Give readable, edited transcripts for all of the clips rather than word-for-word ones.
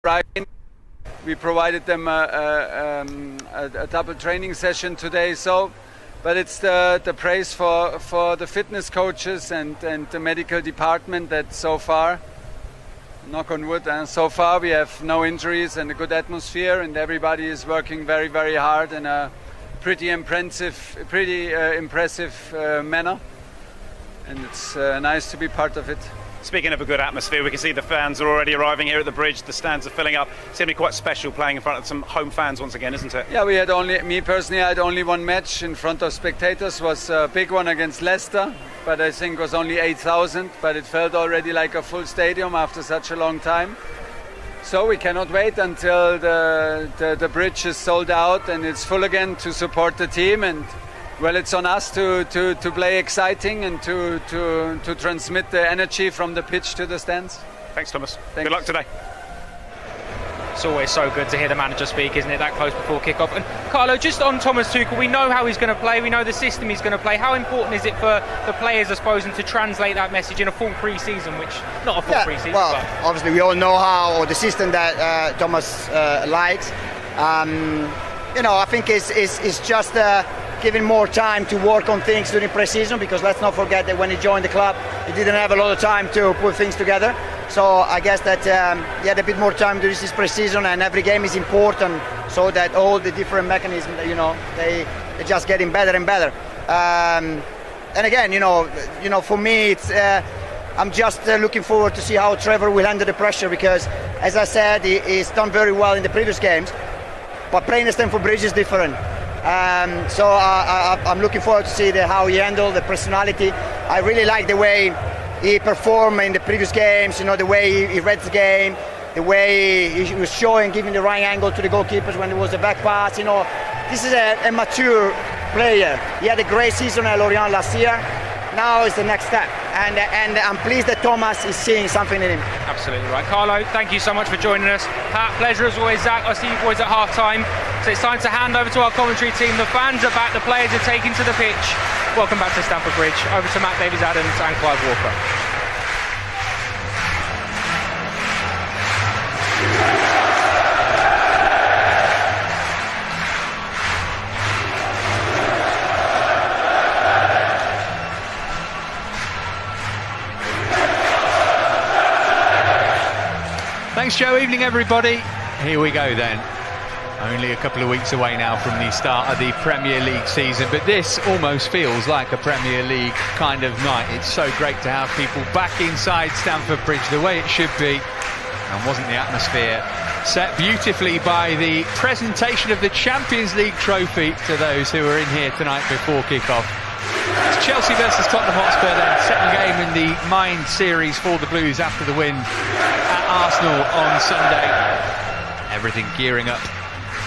arriving. We provided them a double training session today. But it's the praise for the fitness coaches and the medical department that so far, knock on wood, so far we have no injuries and a good atmosphere, and everybody is working very, very hard in a pretty impressive manner, and it's nice to be part of it. Speaking of a good atmosphere, we can see the fans are already arriving here at the bridge. The stands are filling up. It's going to be quite special playing in front of some home fans once again, isn't it? Yeah, me personally, I had only one match in front of spectators. Was a big one against Leicester, but I think it was only 8,000. But it felt already like a full stadium after such a long time. So we cannot wait until the bridge is sold out and it's full again to support the team. And well, it's on us to play exciting and to transmit the energy from the pitch to the stands. Thanks, Thomas. Good luck today. It's always so good to hear the manager speak, isn't it, that close before kick-off. And Carlo, just on Thomas Tuchel, we know how he's going to play, we know the system he's going to play. How important is it for the players, I suppose, and to translate that message in a full pre-season, which, not a full pre-season, well, but... obviously we all know how, or the system that Thomas likes. I think it's just giving more time to work on things during pre-season, because let's not forget that when he joined the club, he didn't have a lot of time to put things together. So I guess that he had a bit more time during this pre-season, and every game is important, so that all the different mechanisms, they're just getting better and better. And again, for me, it's I'm just looking forward to see how Trevor will handle the pressure, because, as I said, he's done very well in the previous games, but playing at Stamford Bridge is different. So I'm looking forward to see how he handled the personality. I really like the way he performed in the previous games, the way he read the game, the way he was showing, giving the right angle to the goalkeepers when there was a back pass. This is a mature player. He had a great season at Lorient last year. Now is the next step, and I'm pleased that Thomas is seeing something in him. Absolutely right. Carlo, thank you so much for joining us. Pat, pleasure as always. Zach, I see you boys at half-time, so it's time to hand over to our commentary team. The fans are back, the players are taken to the pitch. Welcome back to Stamford Bridge. Over to Matt Davies-Adams and Clive Walker. Thanks, Joe. Evening, everybody. Here we go then. Only a couple of weeks away now from the start of the Premier League season, but this almost feels like a Premier League kind of night. It's so great to have people back inside Stamford Bridge the way it should be. And wasn't the atmosphere set beautifully by the presentation of the Champions League trophy to those who were in here tonight before kick-off. It's Chelsea versus Tottenham Hotspur then, second game in the Mind series for the Blues after the win at Arsenal on Sunday. Everything gearing up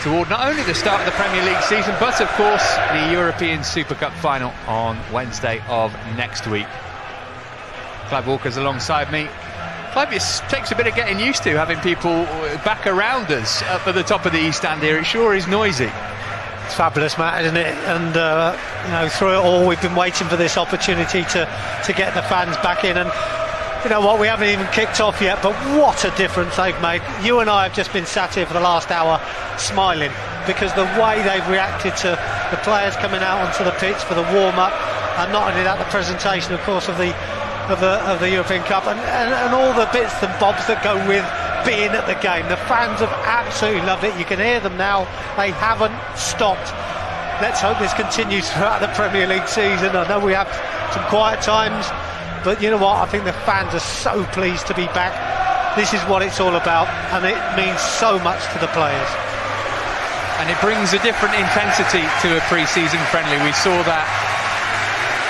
toward not only the start of the Premier League season, but of course the European Super Cup final on Wednesday of next week. Clive Walker's alongside me. Clive, it takes a bit of getting used to having people back around us up at the top of the East Stand here. It sure is noisy. It's fabulous, Matt, isn't it? And through it all, we've been waiting for this opportunity to get the fans back in. And you know what, we haven't even kicked off yet, but what a difference they've made. You and I have just been sat here for the last hour smiling, because the way they've reacted to the players coming out onto the pitch for the warm-up, and not only that, the presentation, of course, of the European Cup, and all the bits and bobs that go with being at the game. The fans have absolutely loved it. You can hear them now. They haven't stopped. Let's hope this continues throughout the Premier League season. I know we have some quiet times, but you know what, I think the fans are so pleased to be back. This is what it's all about, and it means so much to the players. And it brings a different intensity to a pre-season friendly. We saw that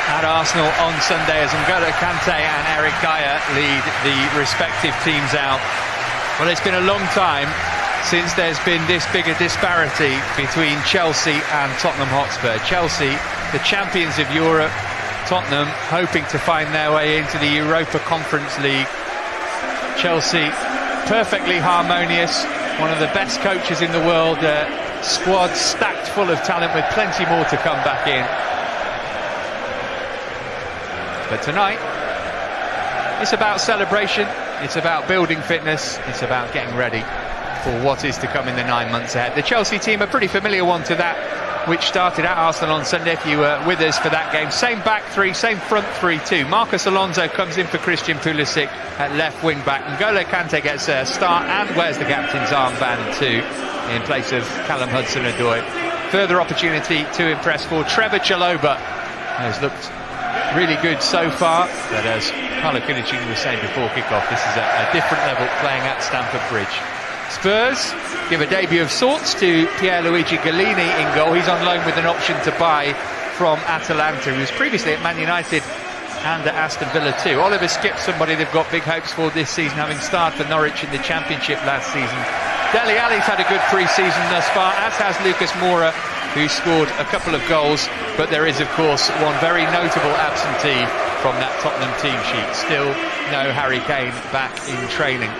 at Arsenal on Sunday as N'Golo Kante and Eric Dyer lead the respective teams out. Well, it's been a long time since there's been this big a disparity between Chelsea and Tottenham Hotspur. Chelsea, the champions of Europe, Tottenham hoping to find their way into the Europa Conference League. Chelsea perfectly harmonious, one of the best coaches in the world, squad stacked full of talent with plenty more to come back in. But tonight, it's about celebration, it's about building fitness, it's about getting ready for what is to come in the 9 months ahead. The Chelsea team, a pretty familiar one to that which started at Arsenal on Sunday, if you were with us for that game. Same back three, same front three too. Marcos Alonso comes in for Christian Pulisic at left wing back. N'Golo Kante gets a start and wears the captain's armband too, in place of Callum Hudson-Odoi. Further opportunity to impress for Trevor Chalobah, has looked really good so far, but as Paolo Cudicini was saying before kick-off, this is a different level playing at Stamford Bridge. Spurs give a debut of sorts to Pierluigi Gallini in goal. He's on loan with an option to buy from Atalanta, who was previously at Man United and at Aston Villa too. Oliver Skipp's somebody they've got big hopes for this season, having starred for Norwich in the Championship last season. Dele Alli's had a good pre-season thus far, as has Lucas Moura, who scored a couple of goals, but there is of course one very notable absentee from that Tottenham team sheet. Still no Harry Kane back in training.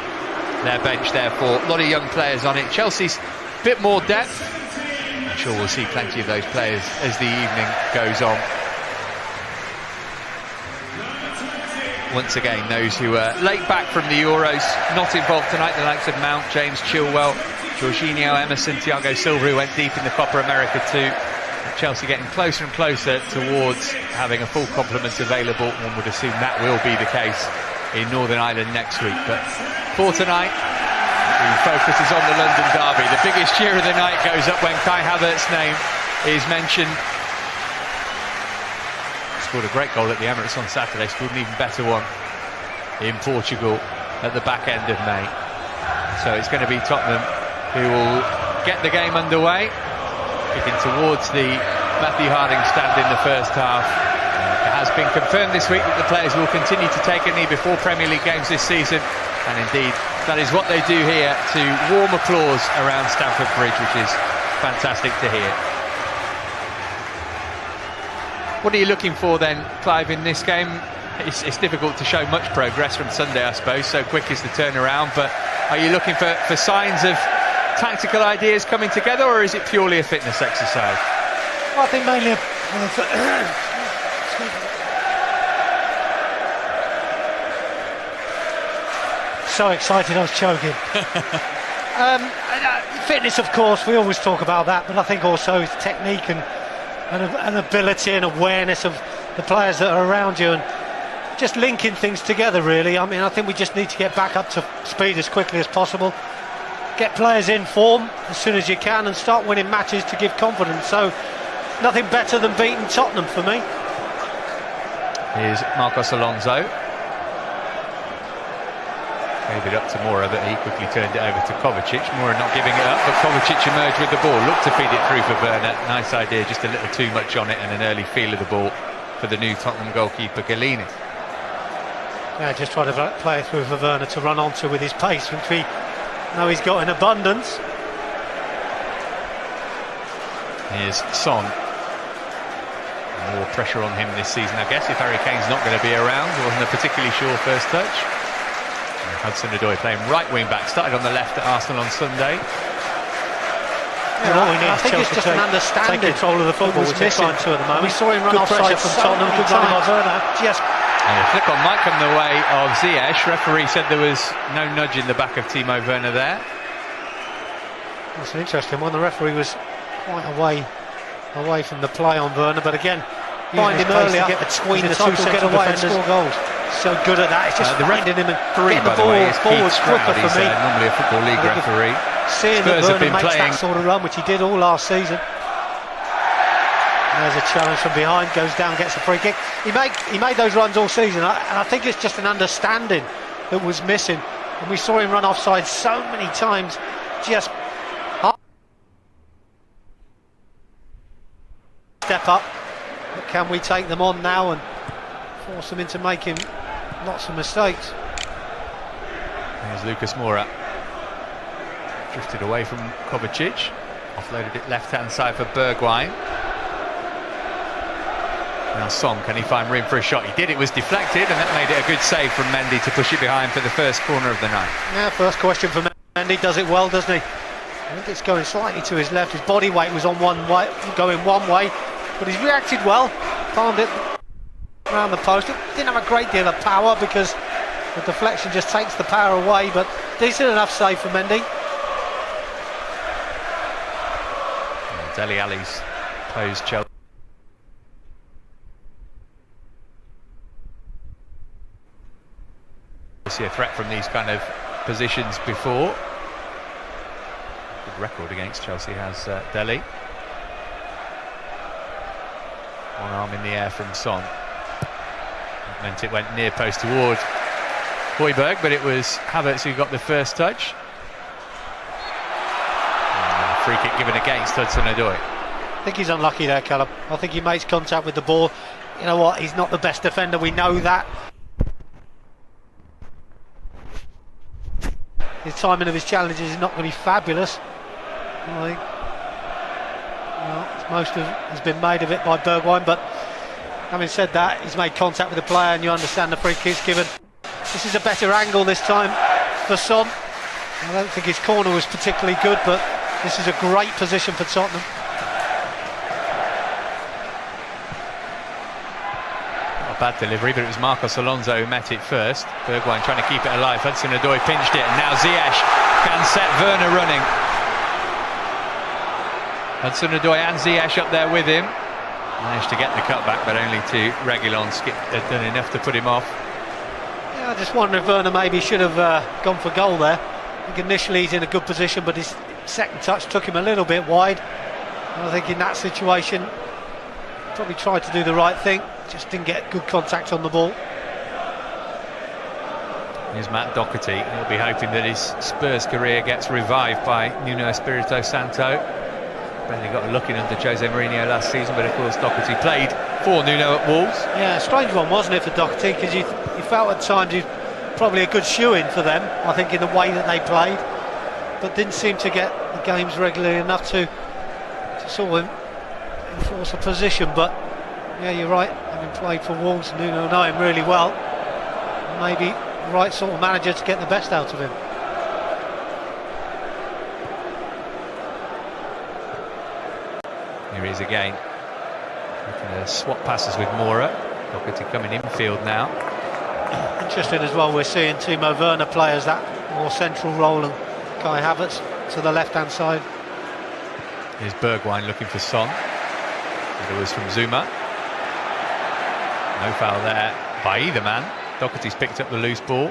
Their bench therefore, a lot of young players on it. Chelsea's a bit more depth. I'm sure we'll see plenty of those players as the evening goes on. Once again, those who are late back from the Euros, not involved tonight, the likes of Mount, James Chilwell, Jorginho, Emerson, Thiago Silva, who went deep in the Copa America too. Chelsea getting closer and closer towards having a full complement available. One would assume that will be the case in Northern Ireland next week. But for tonight, the focus is on the London derby. The biggest cheer of the night goes up when Kai Havertz's name is mentioned. Scored a great goal at the Emirates on Saturday, scored an even better one in Portugal at the back end of May. So it's going to be Tottenham who will get the game underway, kicking towards the Matthew Harding stand in the first half. It has been confirmed this week that the players will continue to take a knee before Premier League games this season, and indeed that is what they do here, to warm applause around Stamford Bridge, which is fantastic to hear. What are you looking for then, Clive, in this game? It's difficult to show much progress from Sunday, I suppose, so quick is the turnaround, but are you looking for signs of tactical ideas coming together, or is it purely a fitness exercise? Well, I think mainly so excited I was choking. Fitness, of course, we always talk about that, but I think also it's technique and ability and awareness of the players that are around you, and just linking things together really. I mean, I think we just need to get back up to speed as quickly as possible, get players in form as soon as you can, and start winning matches to give confidence. So nothing better than beating Tottenham for me. Here's Marcos Alonso. Gave it up to Moura, but he quickly turned it over to Kovacic. Moura not giving it up, but Kovacic emerged with the ball, looked to feed it through for Werner. Nice idea, just a little too much on it, and an early feel of the ball for the new Tottenham goalkeeper Gallini. Yeah, just try to play it through for Werner to run onto with his pace, which we know he's got in abundance. Here's Son. More pressure on him this season, I guess, if Harry Kane's not going to be around. It wasn't a particularly sure first touch. Hudson-Odoi playing right wing back, started on the left at Arsenal on Sunday. Yeah, what we need, I think it's just an understanding. Take control of the football, which they're trying to at the moment. We saw him run offside from Tottenham. Good running by Werner. Just a flick on might come the way of Ziyech. Referee said there was no nudge in the back of Timo Werner there. That's an interesting one. The referee was quite away from the play on Werner, but again, find him earlier, get between the two central defenders, and score goals. So good at that. It's just finding him and getting the ball forwards quicker for me. Normally a football league referee. Seeing that Werner makes that sort of run, which he did all last season. There's a challenge from behind, goes down, gets a free kick. He made those runs all season, and I think it's just an understanding that was missing. And we saw him run offside so many times. Just step up. But can we take them on now and force them into making lots of mistakes? There's Lucas Moura. Drifted away from Kovacic. Offloaded it left-hand side for Bergwijn. Now Son, can he find room for a shot? He did, it was deflected, and that made it a good save from Mendy to push it behind for the first corner of the night. Yeah, first question for Mendy, does it well, doesn't he? I think it's going slightly to his left. His body weight was on one way, going one way, but he's reacted well, found it around the post. It didn't have a great deal of power because the deflection just takes the power away, but decent enough save for Mendy. Dele Alli's posed Chelsea. See a threat from these kind of positions before. Good record against Chelsea has Dele. One arm in the air from Son. That meant it went near post toward Højbjerg, but it was Havertz who got the first touch. Free kick given against Hudson-Odoi. I think he's unlucky there, Callum. I think he makes contact with the ball. You know what, he's not the best defender, we know that. His timing of his challenges is not going to be fabulous. I think most of has been made of it by Bergwijn, but having said that, he's made contact with the player and you understand the free kick's given. This is a better angle this time for Son. I don't think his corner was particularly good, but this is a great position for Tottenham. Not a bad delivery, but it was Marcos Alonso who met it first. Bergwijn trying to keep it alive. Hudson-Odoi pinched it, and now Ziyech can set Werner running. Hudson-Odoi and Ziyech up there with him. Managed to get the cutback, but only to Reguilon. Had done enough to put him off. Yeah, I just wonder if Werner maybe should have gone for goal there. I think initially he's in a good position, but his second touch took him a little bit wide. And I think in that situation, probably tried to do the right thing, just didn't get good contact on the ball. Here's Matt Doherty. He'll be hoping that his Spurs career gets revived by Nuno Espirito Santo. Barely got a look in under Jose Mourinho last season, but of course Doherty played for Nuno at Wolves. Yeah, a strange one, wasn't it, for Doherty, because you felt at times he's probably a good shoe-in for them, I think, in the way that they played, but didn't seem to get the games regularly enough to sort of enforce a position. But yeah, you're right, having played for Wolves, Nuno know him really well, maybe the right sort of manager to get the best out of him. Here he is again, looking to swap passes with Moura. Doherty coming infield now. Interesting as well, we're seeing Timo Werner play as that more central role and Kai Havertz to the left hand side. Here's Bergwijn looking for Son. It was from Zuma. No foul there by either man. Doherty's picked up the loose ball.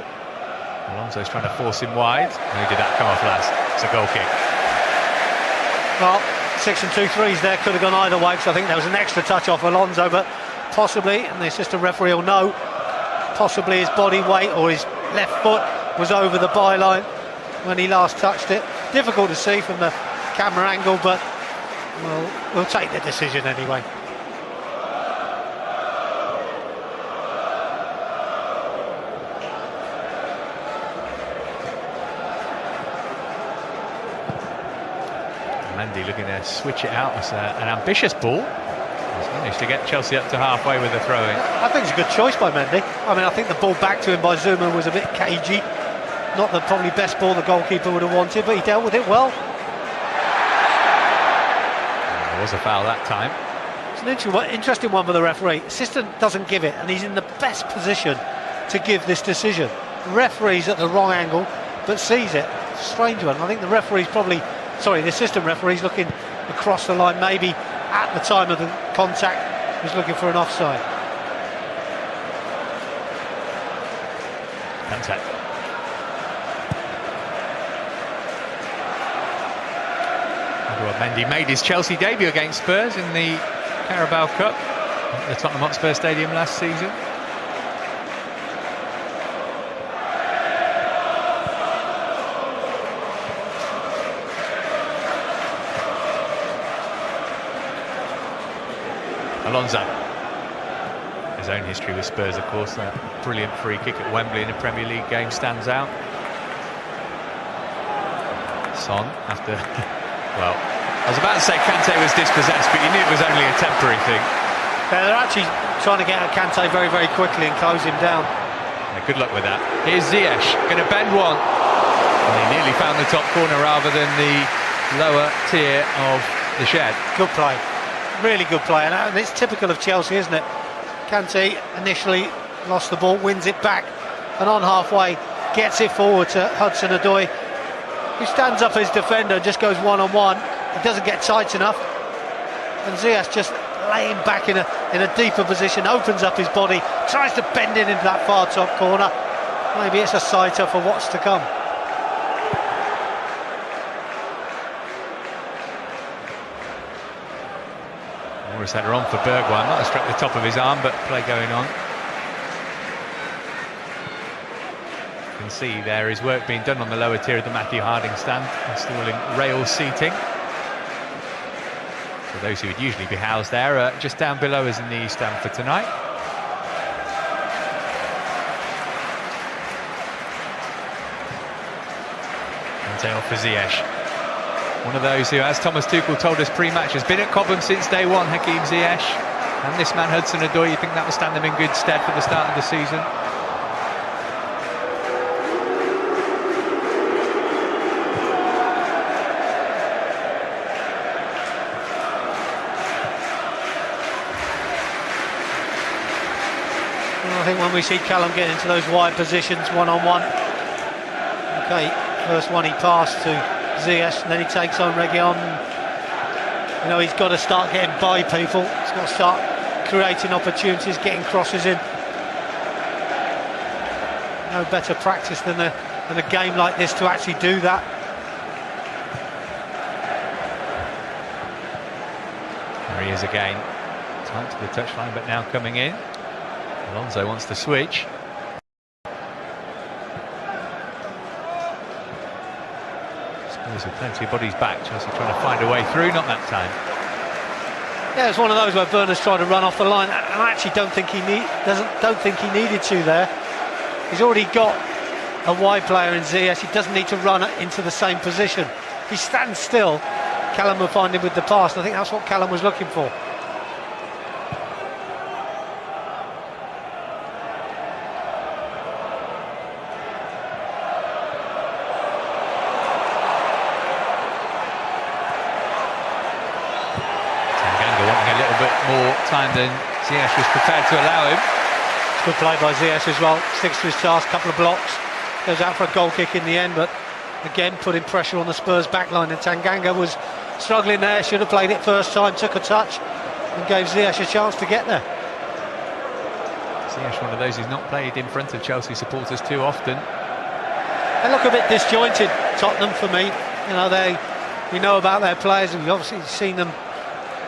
Alonso's trying to force him wide. Who did that come off last? It's a goal kick. Well, 6 and 2 threes there, could have gone either way, because I think there was an extra touch off Alonso, but possibly, and the assistant referee will know, possibly his body weight or his left foot was over the byline when he last touched it. Difficult to see from the camera angle, but we'll take the decision anyway. Mendy looking to switch it out. It's an ambitious ball. He's managed to get Chelsea up to halfway with the throw-in. I think it's a good choice by Mendy. I mean, I think the ball back to him by Zuma was a bit cagey. Not the probably best ball the goalkeeper would have wanted, but he dealt with it well. There was a foul that time. It's an interesting one for the referee. Assistant doesn't give it, and he's in the best position to give this decision. The referee's at the wrong angle, but sees it. It's a strange one. I think the assistant referee's looking across the line, maybe at the time of the contact, was looking for an offside. Contact. Edouard Mendy made his Chelsea debut against Spurs in the Carabao Cup at the Tottenham Hotspur Stadium last season. Alonso. His own history with Spurs, of course. That brilliant free kick at Wembley in a Premier League game stands out. Son, after... well, I was about to say Kante was dispossessed, but you knew it was only a temporary thing. Yeah, they're actually trying to get at Kante very, very quickly and close him down. Yeah, good luck with that. Here's Ziyech, going to bend one. And he nearly found the top corner rather than the lower tier of the shed. Good play. Really good play, and it's typical of Chelsea, isn't it? Kante initially lost the ball, wins it back, and on halfway gets it forward to Hudson-Odoi, who stands up as defender, just goes one-on-one. He doesn't get tight enough, And Ziyech just laying back in a deeper position, opens up his body, tries to bend it into that far top corner. Maybe it's a sighter for what's to come. Morris had her on for Bergwijn, might have struck the top of his arm, but play going on. You can see there is work being done on the lower tier of the Matthew Harding stand, installing rail seating. So those who would usually be housed there are just down below us in the East Stand for tonight. And off for Ziyech. One of those who, as Thomas Tuchel told us pre-match, has been at Cobham since day one, Hakeem Ziyech. And this man, Hudson-Odoi, you think that will stand them in good stead for the start of the season? I think when we see Callum get into those wide positions, one-on-one, okay, first one he passed to Ziyech, and then he takes on Reguilon. You know, he's got to start getting by people. He's got to start creating opportunities, getting crosses in. No better practice than a game like this to actually do that. There he is again. Tight to the touchline, but now coming in. Alonso wants to switch. Spurs with plenty of bodies back. Chelsea trying to find a way through, not that time. Yeah, it's one of those where Berners tried to run off the line, and I actually don't think he needed to there. He's already got a wide player in Ziyech. He doesn't need to run into the same position. If he stands still, Callum will find him with the pass, and I think that's what Callum was looking for. More time than Ziyech was prepared to allow him. It's good play by Ziyech as well, sticks to his task, couple of blocks, goes out for a goal kick in the end, but again putting pressure on the Spurs backline, and Tanganga was struggling there, should have played it first time, took a touch and gave Ziyech a chance to get there. Ziyech, one of those who's not played in front of Chelsea supporters too often. They look a bit disjointed, Tottenham, for me. You know, we know about their players, and we've obviously seen them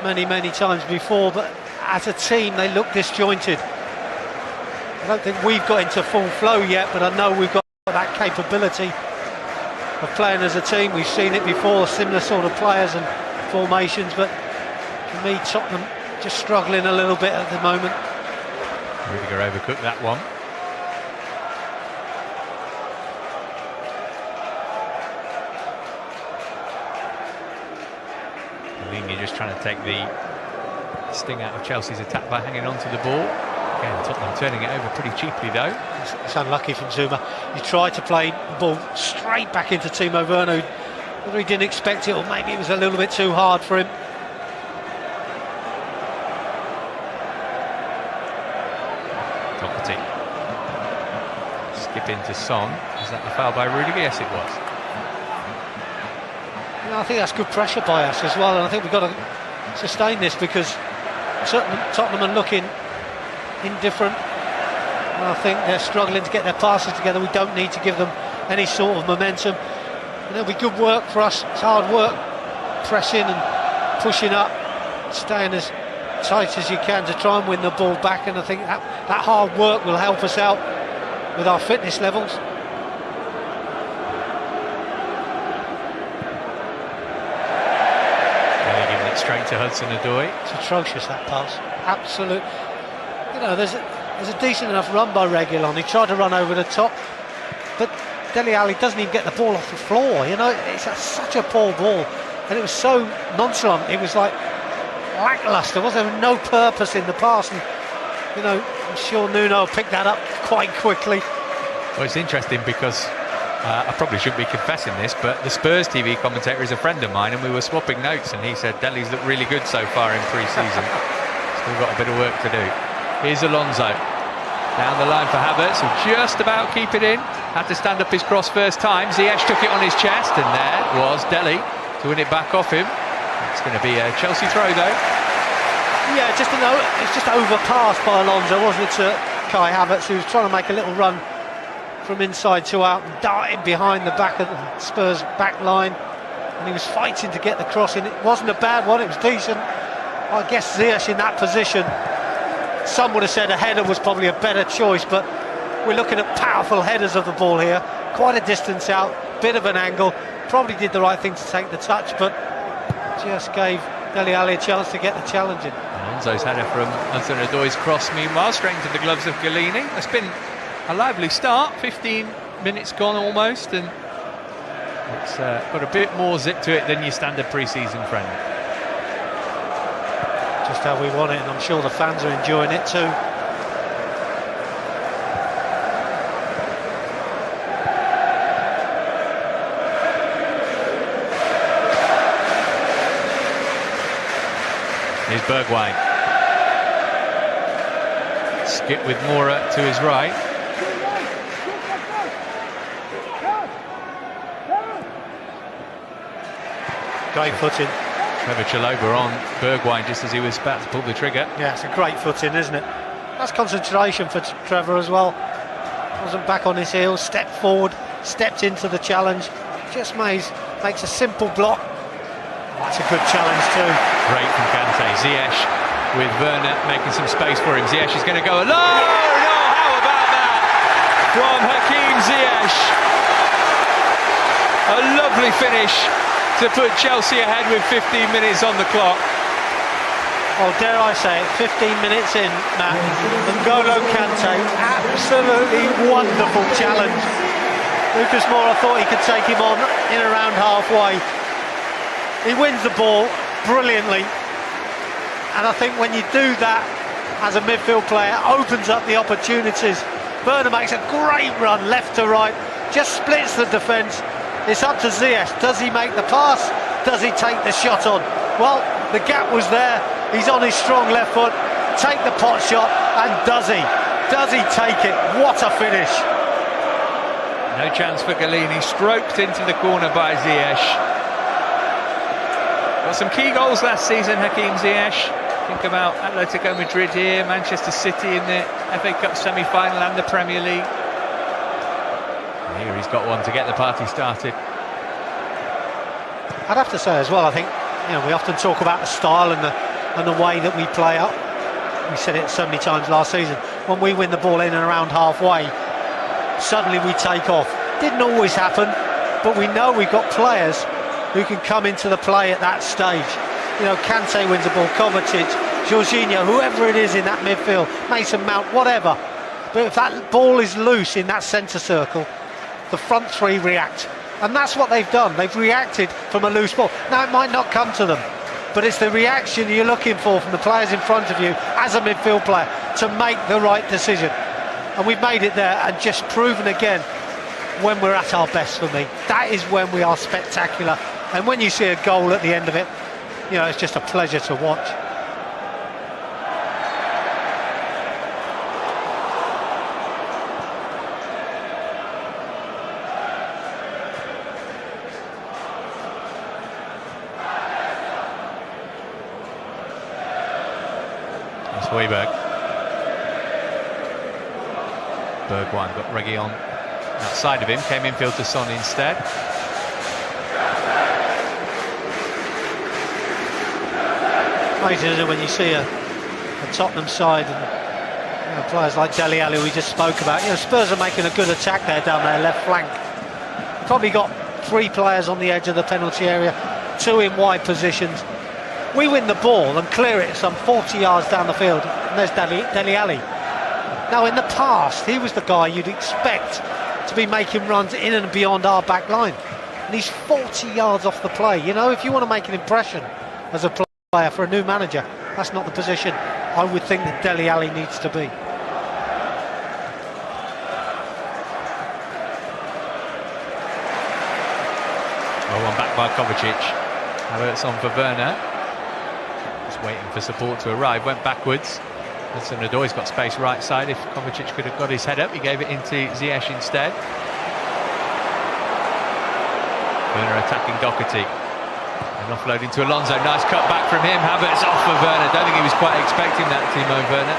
many times before, but as a team they look disjointed. I don't think we've got into full flow yet, but I know we've got that capability of playing as a team. We've seen it before, similar sort of players and formations, but for me Tottenham just struggling a little bit at the moment. Rudiger overcooked that one. You're just trying to take the sting out of Chelsea's attack by hanging on to the ball. Again, Tottenham turning it over pretty cheaply though. It's unlucky from Zuma. He tried to play the ball straight back into Timo Werner. Whether he didn't expect it or maybe it was a little bit too hard for him. Doherty. Skip into Son. Is that the foul by Rudiger? Yes, it was. I think that's good pressure by us as well, and I think we've got to sustain this because Tottenham are looking indifferent, and I think they're struggling to get their passes together. We don't need to give them any sort of momentum, and it'll be good work for us. It's hard work, pressing and pushing up, staying as tight as you can to try and win the ball back, and I think that hard work will help us out with our fitness levels. Straight to Hudson-Odoi. It's atrocious, that pass. Absolute. You know, there's a decent enough run by Reguilon. He tried to run over the top, but Dele Alli doesn't even get the ball off the floor. You know, it's such a poor ball, and it was so nonchalant. It was like lacklustre. Was there no purpose in the pass? And you know, I'm sure Nuno picked that up quite quickly. Well, it's interesting because I probably shouldn't be confessing this, but the Spurs TV commentator is a friend of mine, and we were swapping notes, and he said Dele's looked really good so far in pre-season. Still got a bit of work to do. Here's Alonso. Down the line for Havertz, who just about keep it in. Had to stand up his cross first time. Ziyech took it on his chest, and there was Dele to win it back off him. It's going to be a Chelsea throw, though. Yeah, it's just overpassed by Alonso, wasn't it, to Kai Havertz, who was trying to make a little run from inside to out, and darting behind the back of the Spurs back line, and he was fighting to get the cross in. It wasn't a bad one, it was decent. I guess Ziyech in that position, some would have said a header was probably a better choice, but we're looking at powerful headers of the ball here, quite a distance out, bit of an angle, probably did the right thing to take the touch, but just gave Dele Alli a chance to get the challenge in. Alonso's header from Hudson-Odoi's cross, meanwhile, straight into the gloves of Galini. It's been a lively start, 15 minutes gone almost, and it's got a bit more zip to it than your standard pre-season friend. Just how we want it, and I'm sure the fans are enjoying it too. Here's Bergwijn. Skip with Mora to his right. Great footing. Trevor Chalobah on Bergwijn just as he was about to pull the trigger. Yeah, it's a great footing, isn't it? That's concentration for Trevor as well. Wasn't back on his heels, stepped forward, stepped into the challenge. Just makes a simple block. That's a good challenge too. Great from Kante. Ziyech with Werner making some space for him. Ziyech is going to go alone. No, how about that from Hakim Ziyech? A lovely finish to put Chelsea ahead with 15 minutes on the clock. Well, dare I say it, 15 minutes in, Matt, N'Golo Kante, absolutely wonderful challenge. Lucas Moura thought he could take him on in around halfway. He wins the ball brilliantly, and I think when you do that as a midfield player, opens up the opportunities. Werner makes a great run left to right, just splits the defence. It's up to Ziyech. Does he make the pass? Does he take the shot on? Well, the gap was there. He's on his strong left foot. Take the pot shot, and does he? Does he take it? What a finish! No chance for Galini. Stroked into the corner by Ziyech. Got some key goals last season, Hakim Ziyech. Think about Atletico Madrid here, Manchester City in the FA Cup semi-final and the Premier League. And here he's got one to get the party started. I'd have to say as well, I think, you know, we often talk about the style and the way that we play up. We said it so many times last season. When we win the ball in and around halfway, suddenly we take off. Didn't always happen, but we know we've got players who can come into the play at that stage. You know, Kante wins the ball, Kovacic, Jorginho, whoever it is in that midfield, Mason Mount, whatever. But if that ball is loose in that centre circle, the front three react. And that's what they've done. They've reacted from a loose ball. Now, it might not come to them, but it's the reaction you're looking for from the players in front of you as a midfield player to make the right decision. And we've made it there and just proven again when we're at our best for me. That is when we are spectacular. And when you see a goal at the end of it, you know, it's just a pleasure to watch. That's Højbjerg. Bergwijn got Reguilon outside of him, came infield to Son instead. Amazing, isn't it, when you see a Tottenham side and, you know, players like Dele Alli we just spoke about. You know, Spurs are making a good attack there down their left flank. Probably got 3 players on the edge of the penalty area, 2 in wide positions. We win the ball and clear it some 40 yards down the field, and there's Dele Alli. Now, in the past, he was the guy you'd expect to be making runs in and beyond our back line, and he's 40 yards off the play. You know, if you want to make an impression as a player for a new manager, that's not the position I would think that Dele Alli needs to be. Well, one back by Kovacic. Havertz on for Werner. Just waiting for support to arrive. Went backwards. Hudson-Odoi's got space right side. If Kovacic could have got his head up, he gave it into Ziyech instead. Werner attacking Doherty. And offloading to Alonso, nice cut back from him. Havertz off for Werner. Don't think he was quite expecting that, Timo Werner.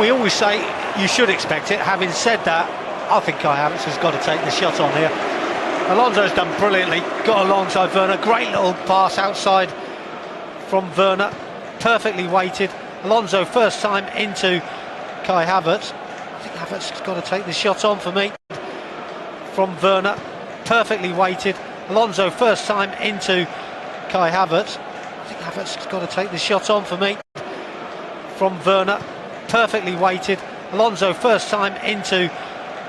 We always say you should expect it. Having said that, I think Kai Havertz has got to take the shot on here. Alonso's done brilliantly, got alongside Werner. Great little pass outside from Werner, perfectly weighted. Alonso first time into Kai Havertz. I think Havertz has got to take the shot on for me. From Werner, perfectly weighted. Alonso first time into Kai Havertz. I think Havertz has got to take the shot on for me. From Werner, perfectly weighted. Alonso first time into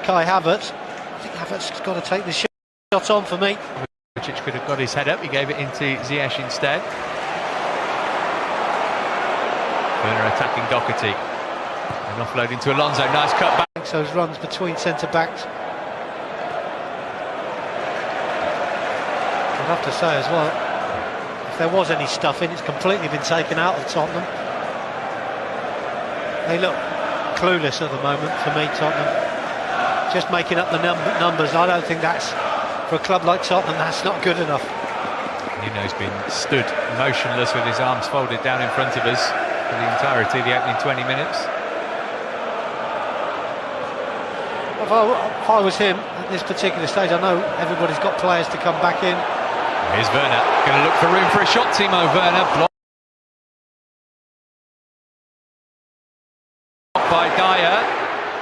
Kai Havertz. I think Havertz has got to take the shot on for me. Vucic could have got his head up, he gave it into Ziyech instead. Werner attacking Doherty. And offloading to Alonso, nice cut back. Those runs between centre-backs. I'd have to say as well, if there was any stuffing, it's completely been taken out of Tottenham. They look clueless at the moment for me, Tottenham. Just making up the numbers. I don't think that's, for a club like Tottenham, that's not good enough. Nuno's been stood motionless with his arms folded down in front of us for the entirety of the opening 20 minutes. If I was him at this particular stage, I know everybody's got players to come back in. Here's Werner, going to look for room for a shot. Timo Werner blocked by Dyer.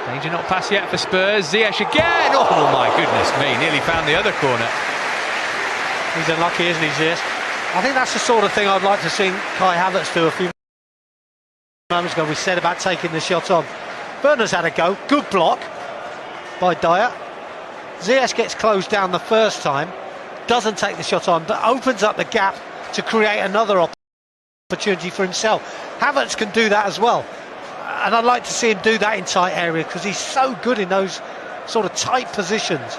Danger not pass yet for Spurs. Ziyech again. Oh my goodness me! Nearly found the other corner. He's unlucky, isn't he, Ziyech? I think that's the sort of thing I'd like to see Kai Havertz do a few moments ago. We said about taking the shot on. Werner's had a go. Good block by Dyer. Ziyech gets closed down the first time, doesn't take the shot on, but opens up the gap to create another opportunity for himself. Havertz can do that as well, and I'd like to see him do that in tight area because he's so good in those sort of tight positions.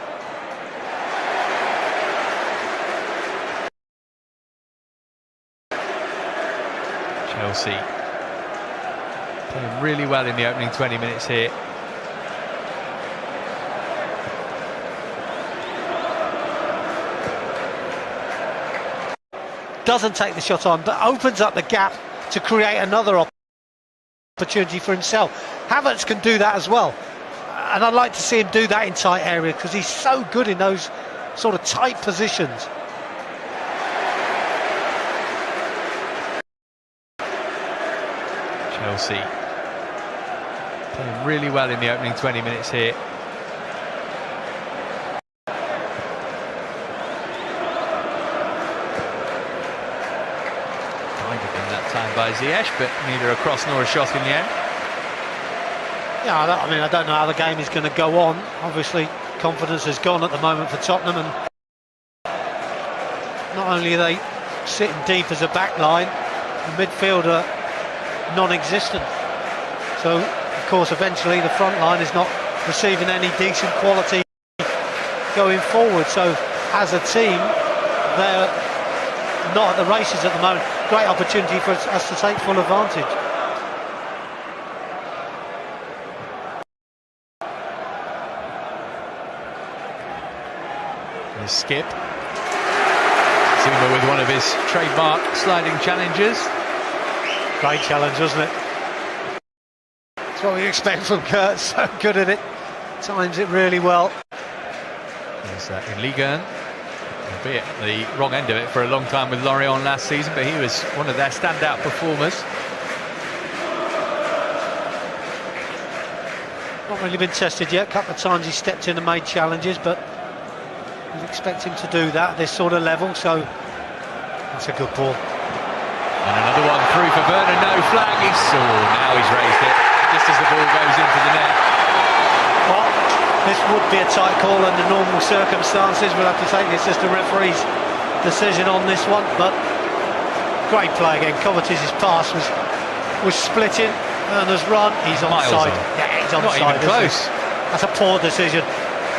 Chelsea playing really well in the opening 20 minutes here. Doesn't take the shot on, but opens up the gap to create another opportunity for himself. Havertz can do that as well, and I'd like to see him do that in tight area because he's so good in those sort of tight positions. Chelsea playing really well in the opening 20 minutes here. Time by Ziyech, but neither a cross nor a shot in the end. Yeah, I don't know how the game is going to go on. Obviously, confidence has gone at the moment for Tottenham, and not only are they sitting deep as a back line, the midfield are non-existent. So, of course, eventually the front line is not receiving any decent quality going forward. So, as a team, they're not at the races at the moment. Great opportunity for us to take full advantage. There's Skip. Zuma with one of his trademark sliding challenges. Great challenge, wasn't it? That's what we expect from Kurt. So good at it. Times it really well. There's in Ligue 1. Albeit the wrong end of it for a long time with Lorient last season, but he was one of their standout performers. Not really been tested yet. A couple of times he stepped in and made challenges, but you'd expect him to do that at this sort of level, so that's a good ball. And another one through for Werner, no flag. Now he's raised it, just as the ball goes into the net. Well, this would be a tight call under normal circumstances. We'll have to take this as the referee's decision on this one, but great play again. Kovacic' pass was splitting, Werner's run, he's onside. Yeah, he's onside. Not even close. That's a poor decision.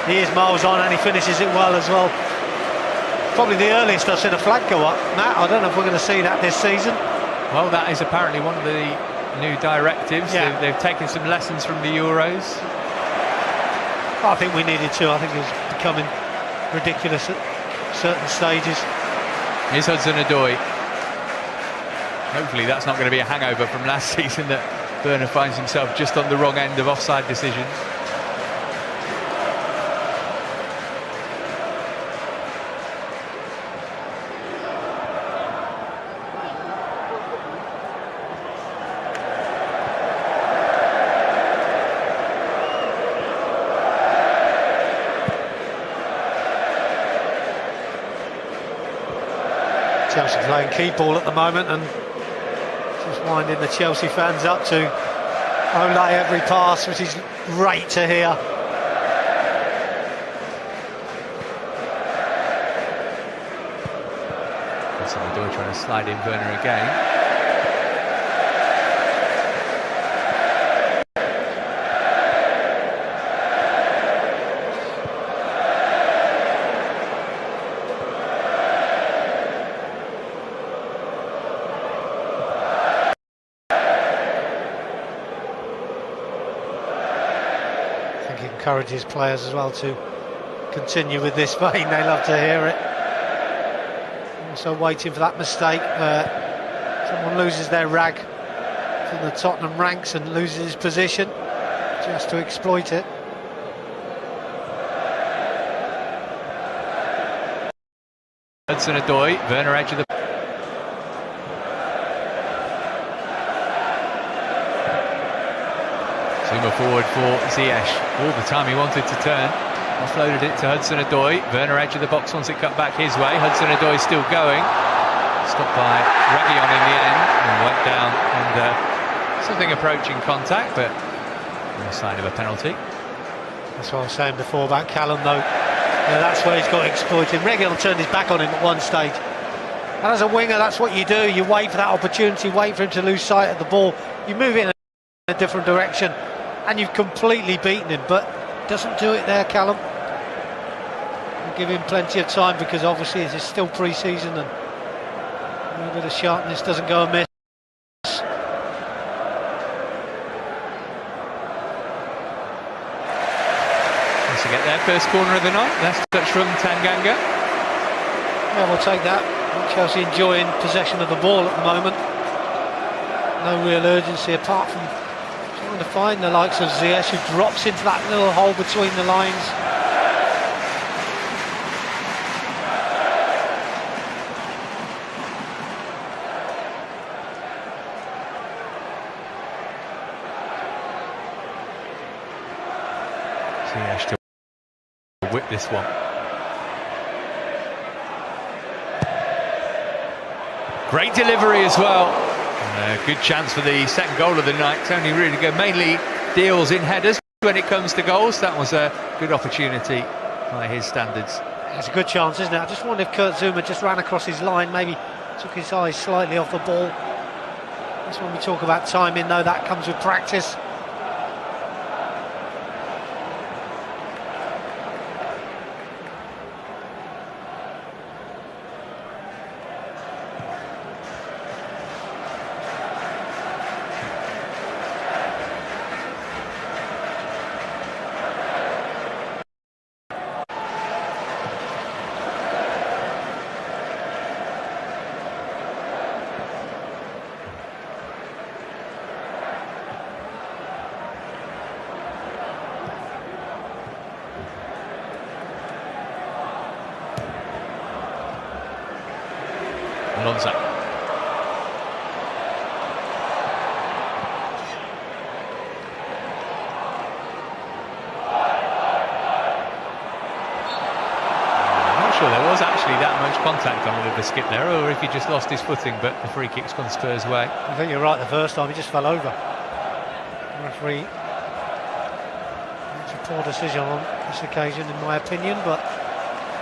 He is miles on and he finishes it well as well. Probably the earliest I've seen a flag go up. Matt, I don't know if we're going to see that this season. Well, that is apparently one of the new directives. Yeah. They've taken some lessons from the Euros. I think we needed to. I think it was becoming ridiculous at certain stages. Here's Hudson-Odoi. Hopefully that's not going to be a hangover from last season, that Werner finds himself just on the wrong end of offside decisions. Chelsea playing key ball at the moment and just winding the Chelsea fans up to Ole every pass, which is great to hear. Hudson-Odoi trying to slide in Werner again. Encourages players as well to continue with this vein. They love to hear it. Also waiting for that mistake where someone loses their rag from the Tottenham ranks and loses his position, just to exploit it. Hudson-Odoi, Werner edge of the... Zuma forward for Ziyech. All the time he wanted to turn. Offloaded it to Hudson-Odoi. Werner edge of the box wants it cut back his way. Hudson-Odoi still going. Stopped by Reguilon in the end and went down, and something approaching contact, but no sign of a penalty. That's what I was saying before about Callum, though. Yeah, that's where he's got exploited. Reguilon turned his back on him at one stage. And as a winger, that's what you do. You wait for that opportunity, wait for him to lose sight of the ball. You move it in a different direction, and you've completely beaten him, but doesn't do it there, Callum. We'll give him plenty of time, because obviously it's still pre-season and a little bit of sharpness doesn't go amiss. To get their first corner of the night. Last touch from Tanganga. Yeah, we'll take that. Chelsea enjoying possession of the ball at the moment. No real urgency apart from trying to find the likes of Ziyech, who drops into that little hole between the lines. Ziyech to whip this one. Great delivery as well. Good chance for the second goal of the night. Tony Rudiger mainly deals in headers when it comes to goals. That was a good opportunity by his standards. It's a good chance, isn't it? I just wonder if Kurt Zouma just ran across his line, maybe took his eyes slightly off the ball. That's when we talk about timing, though. That comes with practice. Alonso. There was actually that much contact on Oliver Skip there, or if he just lost his footing, but the free kick's gone Spurs' way. I think you're right, the first time he just fell over. The referee makes a poor decision on this occasion, in my opinion, but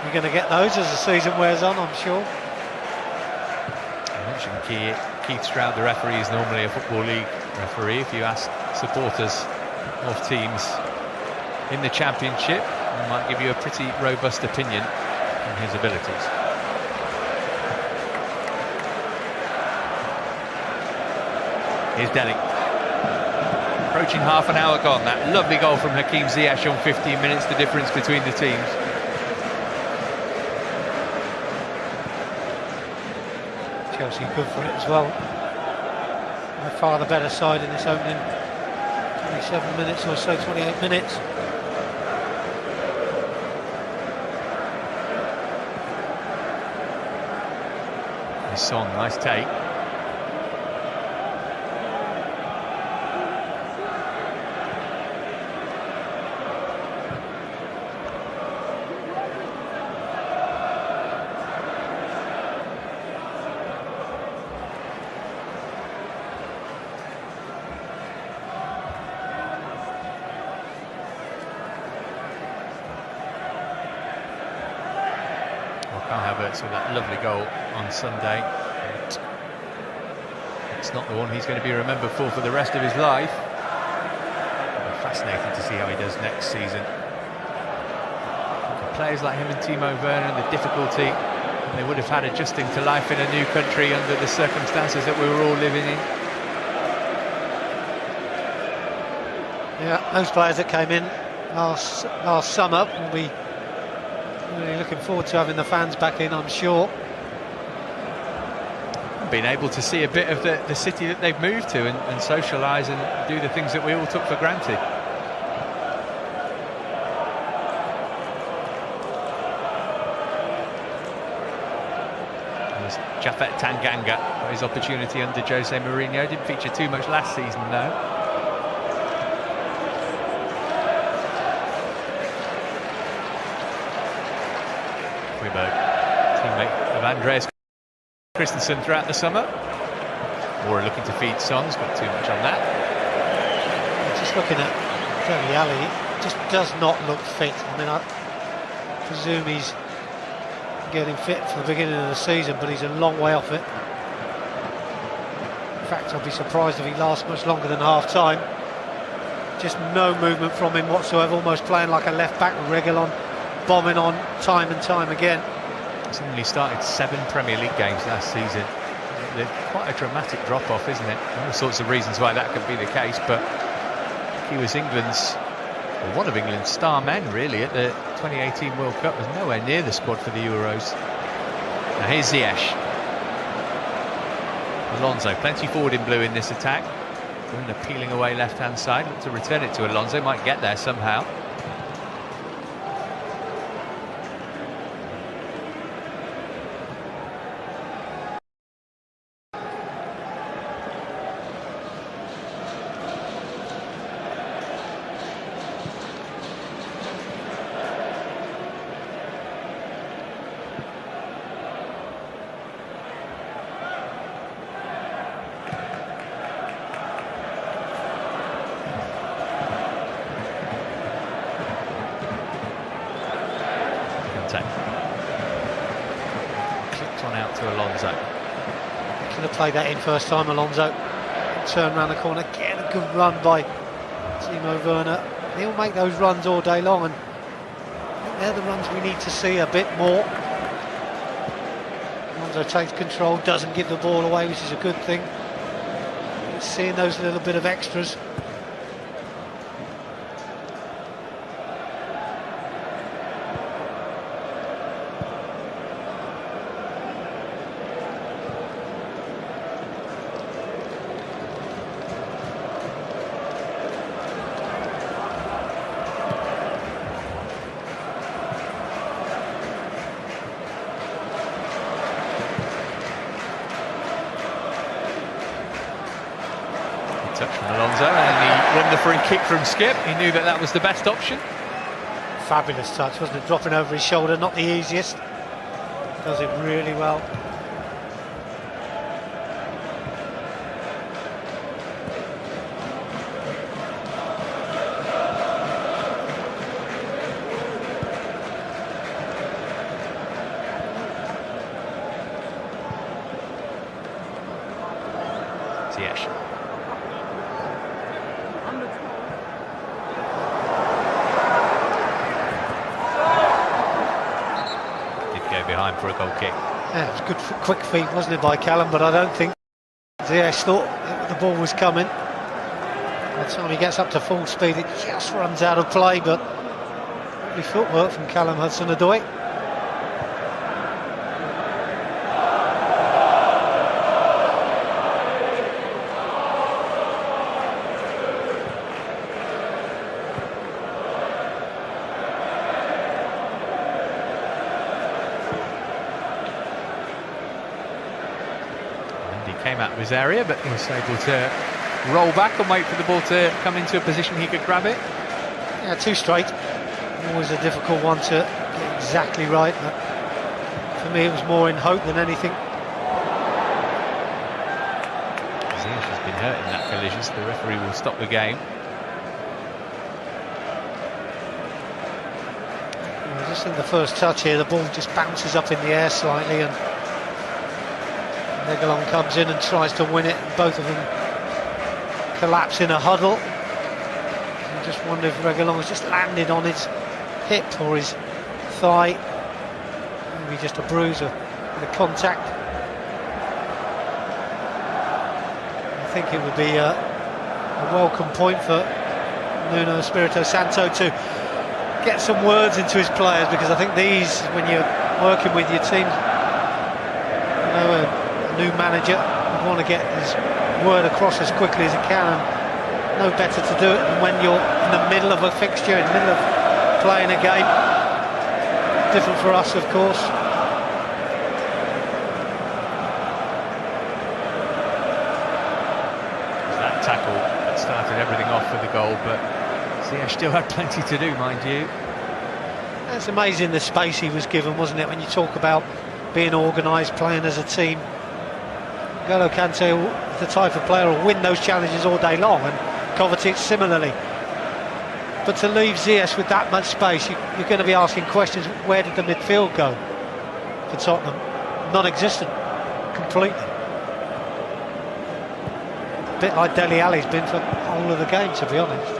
you're going to get those as the season wears on, I'm sure. I mentioned Keith Stroud, the referee, is normally a Football League referee. If you ask supporters of teams in the Championship, he might give you a pretty robust opinion on his abilities. Here's Deli. Approaching half an hour gone. That lovely goal from Hakim Ziyech on 15 minutes, the difference between the teams. Chelsea good for it as well. By far the better side in this opening 27 minutes or so, 28 minutes. This Song, nice take. With that lovely goal on Sunday. It's not the one he's going to be remembered for the rest of his life. It'll be fascinating to see how he does next season. For players like him and Timo Werner, the difficulty they would have had adjusting to life in a new country under the circumstances that we were all living in. Yeah, those players that came in last summer will be really looking forward to having the fans back in, I'm sure. Being able to see a bit of the city that they've moved to and socialise and do the things that we all took for granted. There's Japhet Tanganga got his opportunity under Jose Mourinho. Didn't feature too much last season though. Teammate of Andreas Christensen throughout the summer. More looking to feed Son's, got too much on that. Just looking at Dele Alli, just does not look fit. I mean, I presume he's getting fit for the beginning of the season, but he's a long way off it. In fact, I'll be surprised if he lasts much longer than half-time. Just no movement from him whatsoever, almost playing like a left-back, Reguilon bombing on time and time again. He's only started 7 Premier League games last season. There's quite a dramatic drop-off, isn't it? All sorts of reasons why that could be the case, but he was one of England's star men, really, at the 2018 World Cup. Was nowhere near the squad for the Euros. Now here's Ziyech. Alonso, plenty forward in blue in this attack. Bruna peeling away left-hand side. Look to return it to Alonso, might get there somehow. Clipped on out to Alonso. Could have played that in first time, Alonso. Turn around the corner, get a good run by Timo Werner. He'll make those runs all day long, and I think they're the runs we need to see a bit more. Alonso takes control, doesn't give the ball away, which is a good thing. Seeing those little bit of extras. Touch from Alonso, and he won the free kick from Skip. He knew that that was the best option. Fabulous touch, wasn't it? Dropping over his shoulder, not the easiest. Does it really well. Ziyech. Behind for a goal kick. Yeah, it was good, quick feet, wasn't it, by Callum? But I don't think Ziyech thought the ball was coming. By the time he gets up to full speed, it just runs out of play. But lovely footwork from Callum Hudson-Odoi. He came out of his area, but he was able to roll back and wait for the ball to come into a position he could grab it. Yeah, too straight. Always a difficult one to get exactly right, but for me it was more in hope than anything. Ziyech has been hurt in that collision, so the referee will stop the game. Just in the first touch here, the ball just bounces up in the air slightly, and Reguilón comes in and tries to win it, and both of them collapse in a huddle. I just wonder if Reguilón has just landed on his hip or his thigh, maybe just a bruise or the contact. I think it would be a welcome point for Nuno Espirito Santo to get some words into his players, because I think these, when you're working with your team, you know, a new manager would want to get his word across as quickly as he can, and no better to do it than when you're in the middle of a fixture, in the middle of playing a game. Different for us, of course. That tackle that started everything off for the goal, but Ziyech still had plenty to do, mind you. It's amazing the space he was given, wasn't it, when you talk about being organised, playing as a team. N'Golo Kante, the type of player, will win those challenges all day long, and Kovacic similarly. But to leave Ziyech with that much space, you're going to be asking questions. Where did the midfield go for Tottenham? Non-existent, completely. A bit like Dele Alli's been for the whole of the game, to be honest.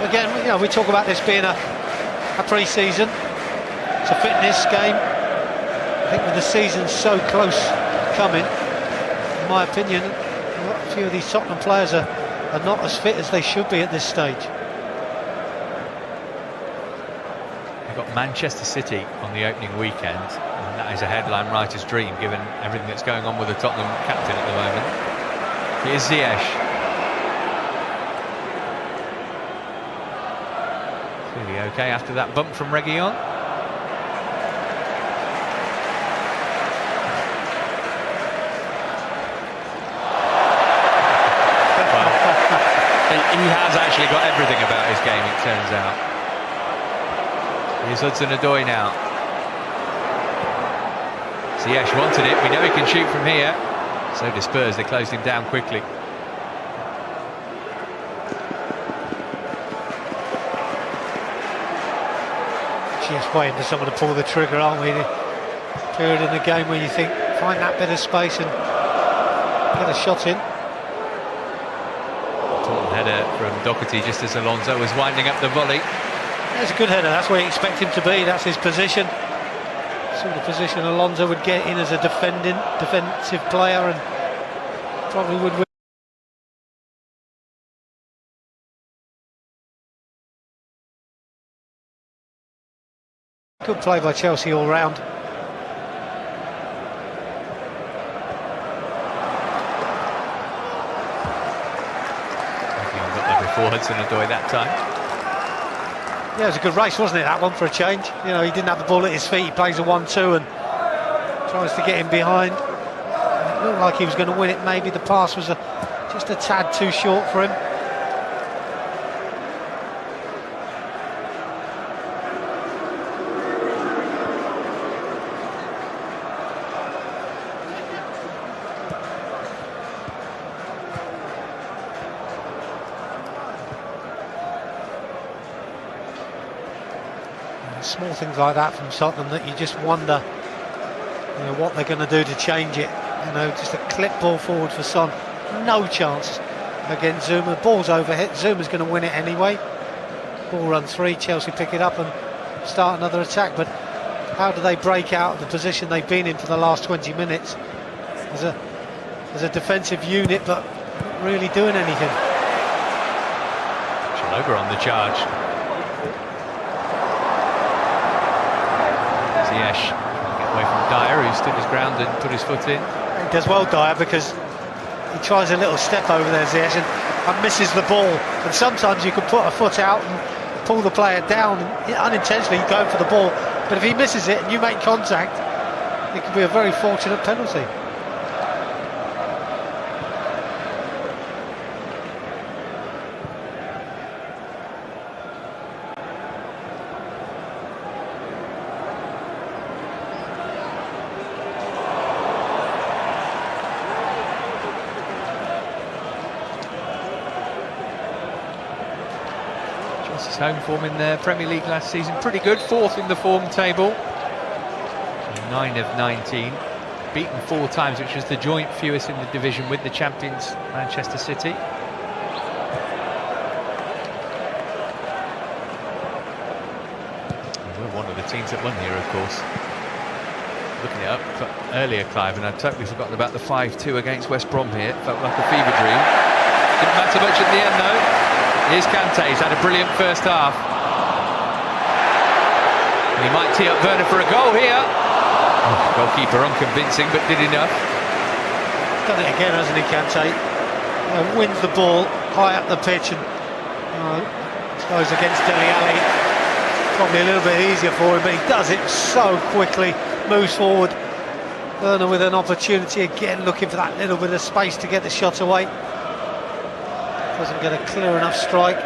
Again, you know, we talk about this being a pre-season. It's a fitness game. I think with the season so close coming, in my opinion, a few of these Tottenham players are not as fit as they should be at this stage. We've got Manchester City on the opening weekend, and that is a headline writer's dream, given everything that's going on with the Tottenham captain at the moment. Here's Ziyech. Clearly okay after that bump from Reguilón. He has actually got everything about his game, it turns out. Here's Hudson-Odoi now. Ziyech wanted it. We know he can shoot from here. So do Spurs. They closed him down quickly. Just waiting for someone to pull the trigger, aren't we? The period in the game where you think, find that bit of space and get a shot in. Header from Doherty just as Alonso was winding up the volley. That's a good header, that's where you expect him to be, that's his position. Sort of position Alonso would get in as a defensive player, and probably would win. Good play by Chelsea all round. Hudson-Odoi that time. Yeah, it was a good race, wasn't it, that one, for a change? You know, he didn't have the ball at his feet, he plays a 1-2 and tries to get him behind. It looked like he was going to win it, maybe the pass was just a tad too short for him. Small things like that from Tottenham that you just wonder, you know, what they're going to do to change it. You know, just a clip ball forward for Son, no chance against Zuma. Ball's overhit, Zuma's going to win it anyway. Ball runs free, Chelsea pick it up and start another attack. But how do they break out of the position they've been in for the last 20 minutes as a defensive unit, but not really doing anything? Chalobah on the charge. Ziyech get away from Dyer, who stood his ground and put his foot in. He does well, Dyer, because he tries a little step over there, Ziyech, and misses the ball. And sometimes you can put a foot out and pull the player down, and unintentionally going for the ball. But if he misses it and you make contact, it could be a very fortunate penalty. His home form in the Premier League last season, pretty good, 4th in the form table, 9 of 19, beaten 4 times, which was the joint fewest in the division with the champions Manchester City. We're one of the teams that won here, of course. Looking it up earlier, Clive, and I'd totally forgotten about the 5-2 against West Brom here. It felt like a fever dream. Didn't matter much at the end, though. Here's Kante, he's had a brilliant first half. And he might tee up Werner for a goal here. Oh, goalkeeper unconvincing, but did enough. Done it again, hasn't he, Kante? Wins the ball high up the pitch and goes against Dele Alli. Probably a little bit easier for him, but he does it so quickly, moves forward. Werner with an opportunity again, looking for that little bit of space to get the shot away. Doesn't get a clear enough strike.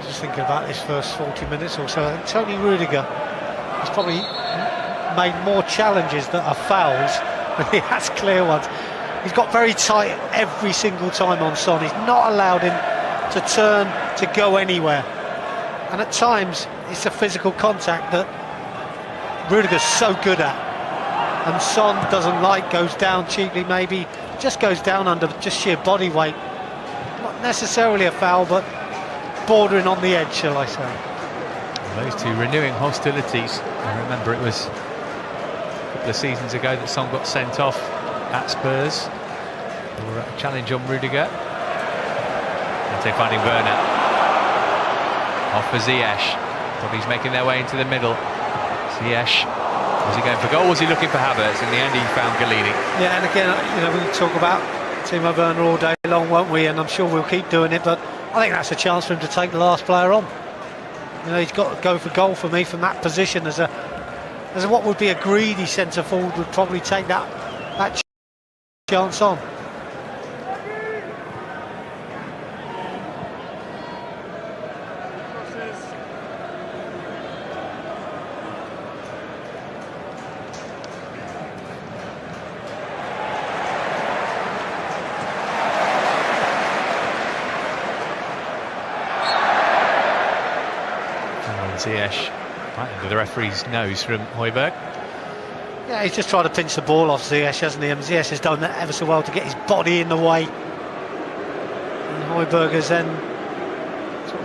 Just thinking about this first 40 minutes or so, Tony Rudiger has probably made more challenges that are fouls than he has clear ones. He's got very tight every single time on Son. He's not allowed him to turn, to go anywhere. And at times, it's a physical contact that Rudiger's so good at. And Son doesn't like, goes down cheaply maybe, just goes down under just sheer body weight. Not necessarily a foul, but bordering on the edge, shall I say. Those two renewing hostilities. I remember it was a couple of seasons ago that Son got sent off at Spurs for a challenge on Rudiger. And they're finding Werner. Off for Ziyech, but he's making their way into the middle. Ziyech, was he going for goal? Was he looking for Havertz? In the end, he found Galini. Yeah, and again, we can talk about Timo Werner all day long, won't we? And I'm sure we'll keep doing it. But I think that's a chance for him to take the last player on. He's got to go for goal for me from that position as a what would be a greedy centre forward would probably take that chance on. Ziyech right under the referee's nose from Højbjerg. Yeah, he's just trying to pinch the ball off Ziyech, hasn't he? And Ziyech has done that ever so well to get his body in the way. And Højbjerg has then sort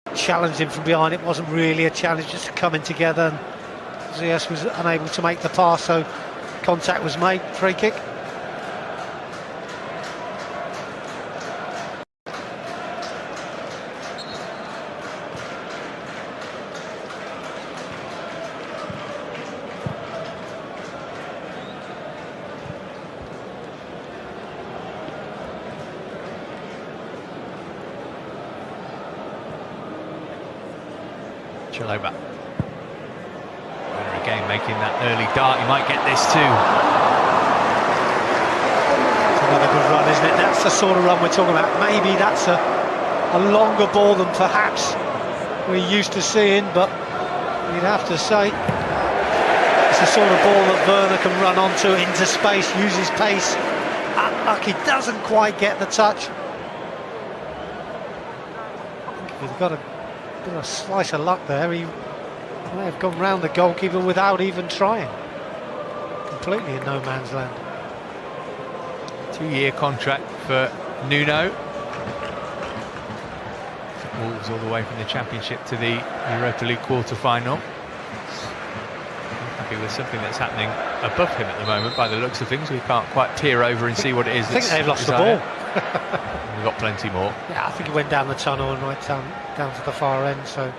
of challenged him from behind. It wasn't really a challenge, just coming together. And Ziyech was unable to make the pass, so contact was made. Free kick. Chalobah. Werner again making that early dart. He might get this too. It's another good run, isn't it? That's the sort of run we're talking about. Maybe that's a longer ball than perhaps we're used to seeing, but you'd have to say it's the sort of ball that Werner can run onto into space, use his pace. Unlucky, doesn't quite get the touch. He's got a slice of luck there. He may have gone round the goalkeeper without even trying. Completely in no man's land. 2-year contract for Nuno. Wolves all the way from the Championship to the Europa League quarter-final. Happy with something that's happening above him at the moment by the looks of things. We can't quite peer over and see what it is. I think they've lost the ball. We've got plenty more. Yeah, I think he went down the tunnel and right down to the far end, so...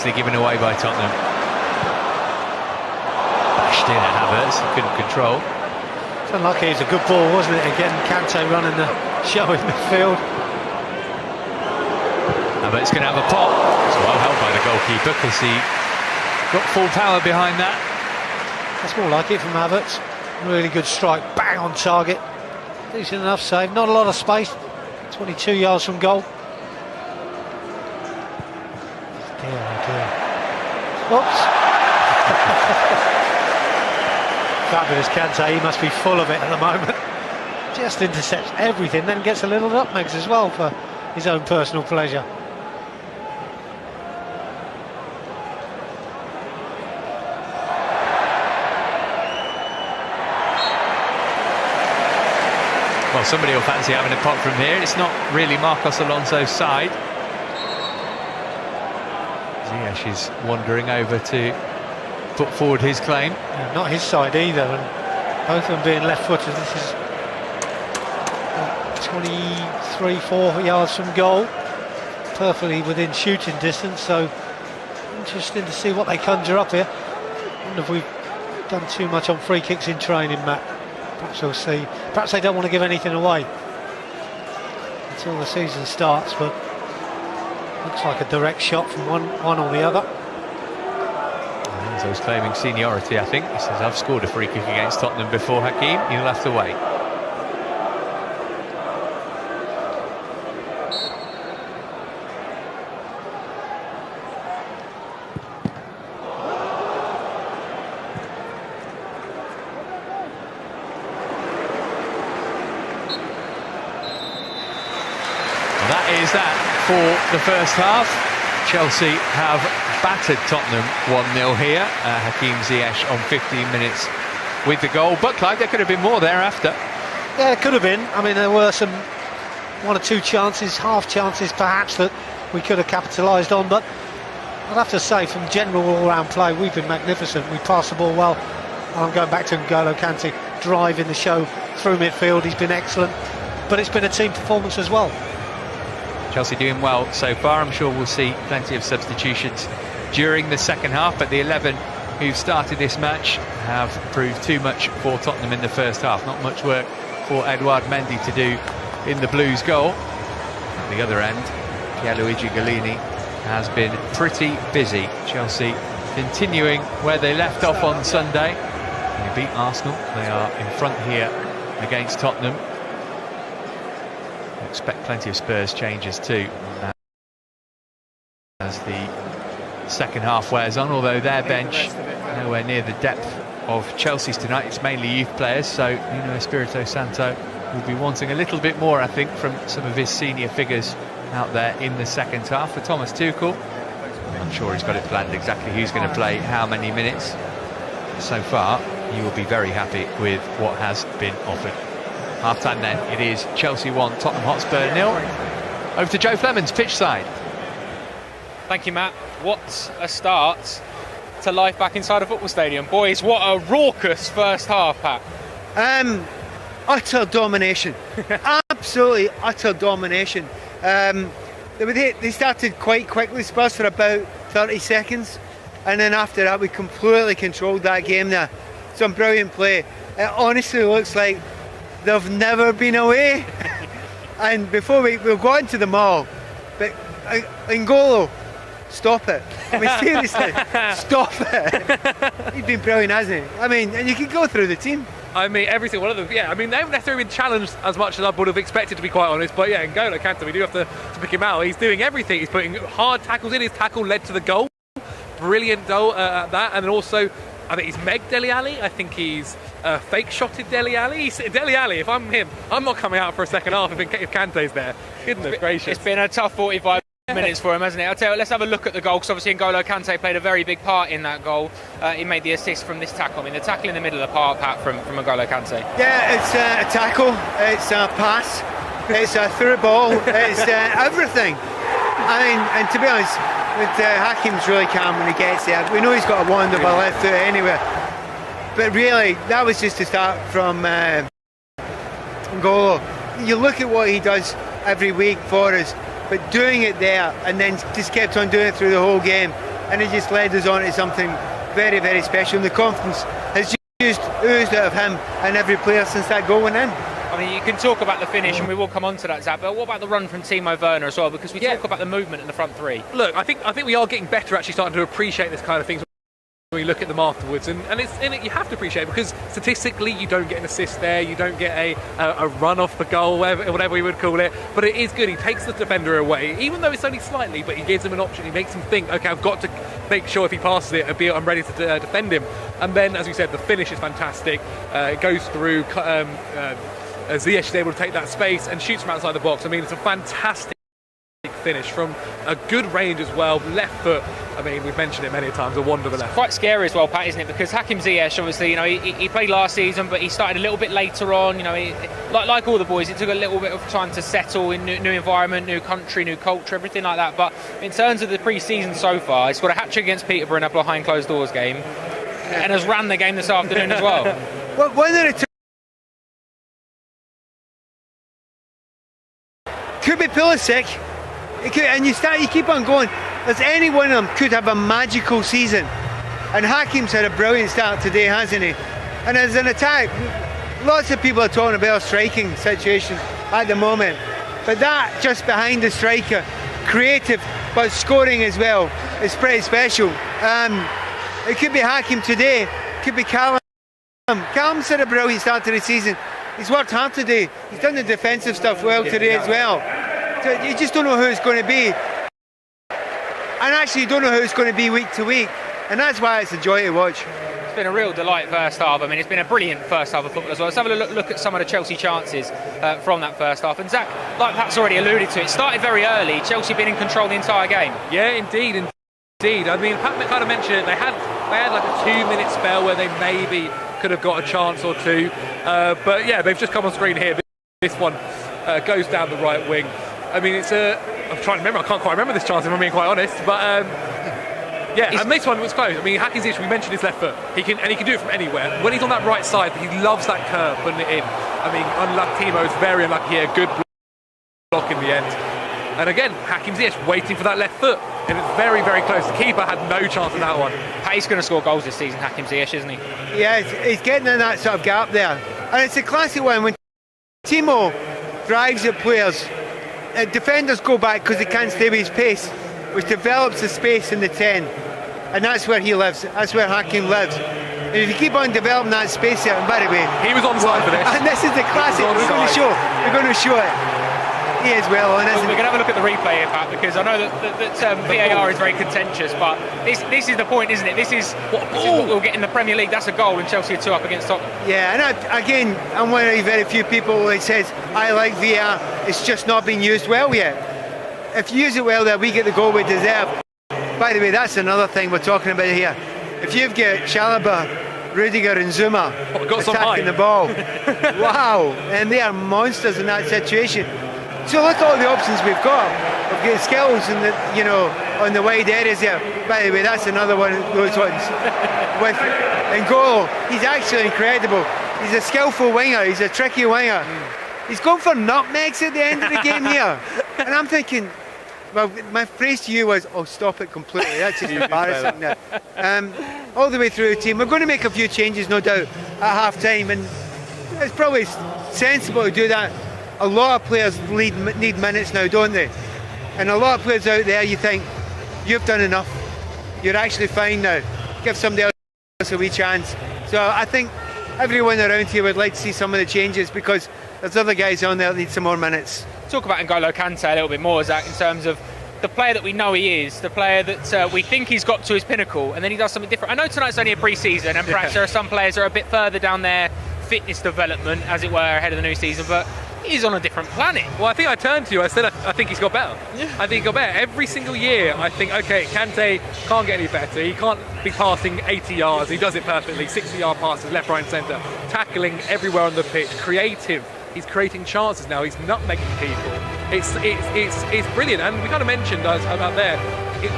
nicely given away by Tottenham. Bashed in at Havertz, couldn't control. It's unlucky, it's a good ball, wasn't it? Again, Kante running the show in midfield. Havertz going to have a pop. It's well held by the goalkeeper because he got full power behind that. That's more like it from Havertz. Really good strike, bang on target. Decent enough save, not a lot of space. 22 yards from goal. Dear, oh dear. Whoops. Fabulous Kante, he must be full of it at the moment. Just intercepts everything, then gets a little nutmegs as well for his own personal pleasure. Well, somebody will fancy having a pop from here. It's not really Marcos Alonso's side. Ziyech is wandering over to put forward his claim. Yeah, not his side either, and both of them being left-footed. This is 23-4 yards from goal, perfectly within shooting distance, so interesting to see what they conjure up here. I wonder if we've done too much on free kicks in training, Matt. Perhaps we'll see. Perhaps they don't want to give anything away until the season starts, but looks like a direct shot from one or the other. Enzo's claiming seniority, I think. He says, I've scored a free kick against Tottenham before, Hakeem. You'll have to wait. That is that for the first half. Chelsea have battered Tottenham 1-0 here. Hakeem Ziyech on 15 minutes with the goal. But Clive, there could have been more thereafter. Yeah, it could have been. I mean, there were one or two chances, half chances perhaps, that we could have capitalised on. But I'd have to say, from general all-round play, we've been magnificent. We passed the ball well. And I'm going back to N'Golo Kante driving the show through midfield. He's been excellent. But it's been a team performance as well. Chelsea doing well so far. I'm sure we'll see plenty of substitutions during the second half, but the 11 who've started this match have proved too much for Tottenham in the first half. Not much work for Edouard Mendy to do in the Blues' goal. At the other end, Pierluigi Golini has been pretty busy. Chelsea continuing where they left off on Sunday. They beat Arsenal. They are in front here against Tottenham. Expect plenty of Spurs changes too as the second half wears on, although their bench nowhere near the depth of Chelsea's tonight. It's mainly youth players, so Nuno Espirito Santo will be wanting a little bit more, I think, from some of his senior figures out there in the second half. For Thomas Tuchel, I'm sure he's got it planned exactly who's going to play how many minutes. So far, you will be very happy with what has been offered. Half-time then, it is Chelsea 1, Tottenham Hotspur 0. Over to Joe Flemons, pitch side. Thank you, Matt. What a start to life back inside a football stadium. Boys, what a raucous first half, Pat. Utter domination. Absolutely utter domination. They started quite quickly, Spurs, for about 30 seconds. And then after that, we completely controlled that game there. Some brilliant play. It honestly looks like they've never been away. And before we'll go into them all, but N'Golo, stop it. I mean, seriously, stop it. He's been brilliant, hasn't he? I mean, and you can go through the team. I mean, every single one of them, yeah. I mean, they haven't necessarily been challenged as much as I would have expected, to be quite honest. But yeah, N'Golo Kante, we do have to pick him out. He's doing everything. He's putting hard tackles in. His tackle led to the goal. Brilliant goal at that. And then also, I think he's Meg Dele Alli. I think he's fake-shotted Dele Alli. Dele Alli, if I'm him, I'm not coming out for a second half if Kante's there. Goodness gracious. It's been a tough 45 minutes for him, hasn't it? I'll tell you, let's have a look at the goal, because obviously N'Golo Kante played a very big part in that goal. He made the assist from this tackle. I mean, the tackle in the middle of the park, Pat, from N'Golo Kante. Yeah, it's a tackle, it's a pass, it's a through ball, it's everything. I mean, and to be honest, Hakim's really calm when he gets there. We know he's got a wonderful left foot anyway. But really, that was just a start from N'Golo. You look at what he does every week for us, but doing it there and then just kept on doing it through the whole game. and he just led us on to something very, very special. And the confidence has just oozed out of him and every player since that goal went in. I mean, you can talk about the finish, and we will come on to that, Zach, but what about the run from Timo Werner as well? Because we talk about the movement in the front three. Look, I think we are getting better, actually starting to appreciate this kind of thing when you look at them afterwards, and you have to appreciate it, because statistically you don't get an assist there, you don't get a run off the goal, whatever we would call it, but it is good. He takes the defender away, even though it's only slightly, but he gives him an option. He makes him think, okay, I've got to make sure if he passes it, I'm ready to defend him. And then, as we said, the finish is fantastic. It goes through. Ziyech is able to take that space and shoots from outside the box. I mean, it's a fantastic finish from a good range as well. Left foot, I mean, we've mentioned it many times, a wonder of the left. Quite scary as well, Pat, isn't it? Because Hakim Ziyech, obviously, you know, he played last season, but he started a little bit later on. You know, like all the boys, it took a little bit of time to settle in new environment, new country, new culture, everything like that. But in terms of the pre-season so far, he's got a hat-trick against Peterborough in a behind closed doors game, and has ran the game this afternoon as well. One of the two could be Pulisic, and you keep on going. As any one of them could have a magical season, and Hakim's had a brilliant start today, hasn't he? And as an attack, lots of people are talking about our striking situation at the moment, but that just behind the striker, creative but scoring as well, is pretty special. It could be Hakim today, it could be Callum. Callum's had a brilliant start to the season. He's worked hard today. He's done the defensive stuff well today as well. So you just don't know who it's going to be. And actually you don't know who it's going to be week to week. And that's why it's a joy to watch. It's been a real delight first half. I mean, it's been a brilliant first half of football as well. Let's have a look at some of the Chelsea chances from that first half. And Zach, like Pat's already alluded to, it started very early. Chelsea been in control the entire game. Yeah, indeed. I mean, Pat kind of mentioned it. They had like a 2-minute spell where they maybe could have got a chance or two. But yeah, they've just come on screen here. This one goes down the right wing. I mean, I'm trying to remember. I can't quite remember this chance, if I'm being quite honest. But yeah, and this one was close. I mean, Hakim Ziyech, we mentioned his left foot. He can do it from anywhere. When he's on that right side, he loves that curve, putting it in. I mean, unlucky Timo's very unlucky here. Good block in the end. And again, Hakim Ziyech waiting for that left foot. And it's very, very close. The keeper had no chance in that one. He's going to score goals this season, Hakim Ziyech, isn't he? Yeah, he's getting in that sort of gap there. And it's a classic one when Timo drives at players. Defenders go back because they can't stay with his pace, which develops the space in the 10. And that's where he lives. That's where Hakim lives. And if you keep on developing that space there, and by the way, he was on side for this. And this is the classic. We're going to show it. He is well on, isn't he? We're going to have a look at the replay here, Pat, because I know that VAR is very contentious, but this is the point, isn't it? This is what we'll get in the Premier League. That's a goal, and Chelsea are 2 up against Tottenham. Yeah, and again, I'm one of the very few people who says I like VAR. It's just not been used well yet. If you use it well, then we get the goal we deserve. By the way, that's another thing we're talking about here. If you've got Chalobah, Rudiger and Zuma attacking the ball, wow, and they are monsters in that situation. So look at all the options we've got. We've got skills in on the wide areas there. By the way, that's another one of those ones. With N'Golo, he's actually incredible. He's a skillful winger. He's a tricky winger. He's going for nutmegs at the end of the game here. And I'm thinking, well, my phrase to you was, oh, stop it completely. That's just embarrassing now. All the way through the team. We're going to make a few changes, no doubt, at half-time. And it's probably sensible to do that. A lot of players need minutes now, don't they? And a lot of players out there, you think, you've done enough. You're actually fine now. Give somebody else a wee chance. So I think everyone around here would like to see some of the changes, because there's other guys on there that need some more minutes. Talk about N'Golo Kante a little bit more, Zach, in terms of the player that we know he is, the player that we think he's got to his pinnacle, and then he does something different. I know tonight's only a pre-season, and perhaps there are some players that are a bit further down their fitness development, as it were, ahead of the new season, but he's on a different planet. Well, I think I turned to you, I said I think he's got better. Yeah. I think he got better. Every single year I think, okay, Kante can't get any better. He can't be passing 80 yards. He does it perfectly. 60-yard passes, left, right and centre. Tackling everywhere on the pitch. Creative. He's creating chances now. He's nutmegging people. It's brilliant. And we kind of mentioned about there,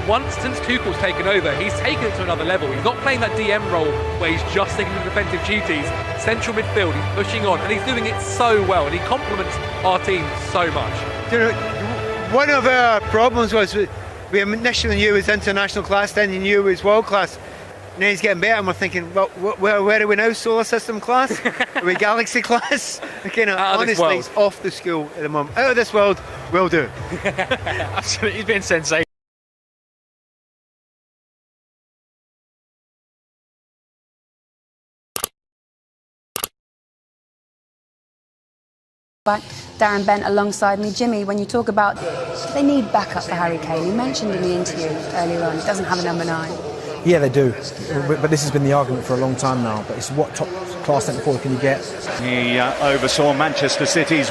once since Tuchel's taken over, he's taken it to another level. He's not playing that DM role where he's just taking the defensive duties. Central midfield, he's pushing on, and he's doing it so well, and he complements our team so much. You know, one of our problems was we we initially knew he was international class, then you knew he was world class. Now he's getting better, and we're thinking, well, where are we now? Solar system class? Are we galaxy class? Okay, no, honestly, it's off the school at the moment. Out of this world, will do. Absolutely, he's been sensational. Back, Darren Bent alongside me. Jimmy, when you talk about they need backup for Harry Kane, you mentioned in the interview earlier on, he doesn't have a number 9. Yeah, they do. But this has been the argument for a long time now. But it's what top class centre forward can you get? He oversaw Manchester City's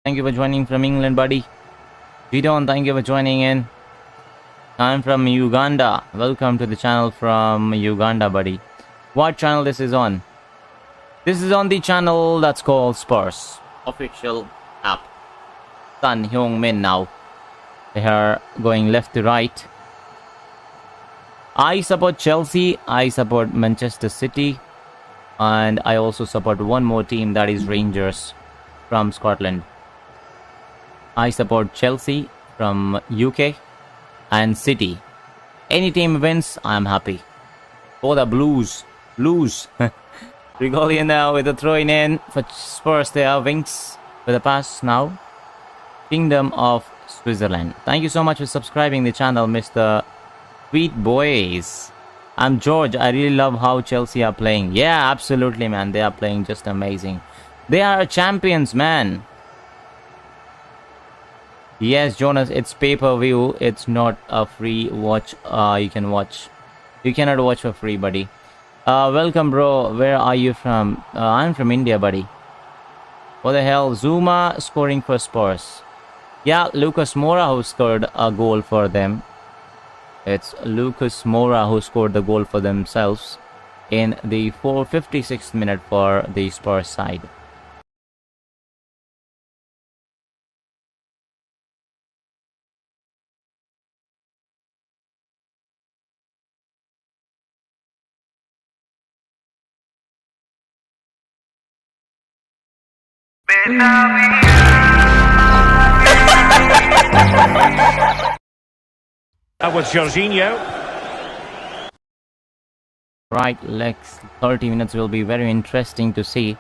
Thank you for joining from England, buddy. Gidon, thank you for joining in. I'm from Uganda. Welcome to the channel from Uganda, buddy. What channel this is on? This is on the channel that's called Spurs. Official app. Sun Hyung Min now. They are going left to right. I support Chelsea. I support Manchester City. And I also support one more team, that is Rangers from Scotland. I support Chelsea from UK and City. Any team wins, I'm happy. Oh, the Blues. Blues. Rigolian now with the throwing in for Spurs. They are Winks with a pass now. Kingdom of Switzerland. Thank you so much for subscribing the channel, Mr. Sweet Boys. I'm George. I really love how Chelsea are playing. Yeah, absolutely, man. They are playing just amazing. They are champions, man. Yes, Jonas, it's pay-per-view. It's not a free watch. You can watch. You cannot watch for free, buddy. Welcome, bro. Where are you from? I'm from India, buddy. What the hell? Zuma scoring for Spurs. Yeah, Lucas Moura who scored a goal for them. It's Lucas Moura who scored the goal for themselves in the 456th minute for the Spurs side. That was Jorginho. Right, next 30 minutes will be very interesting to see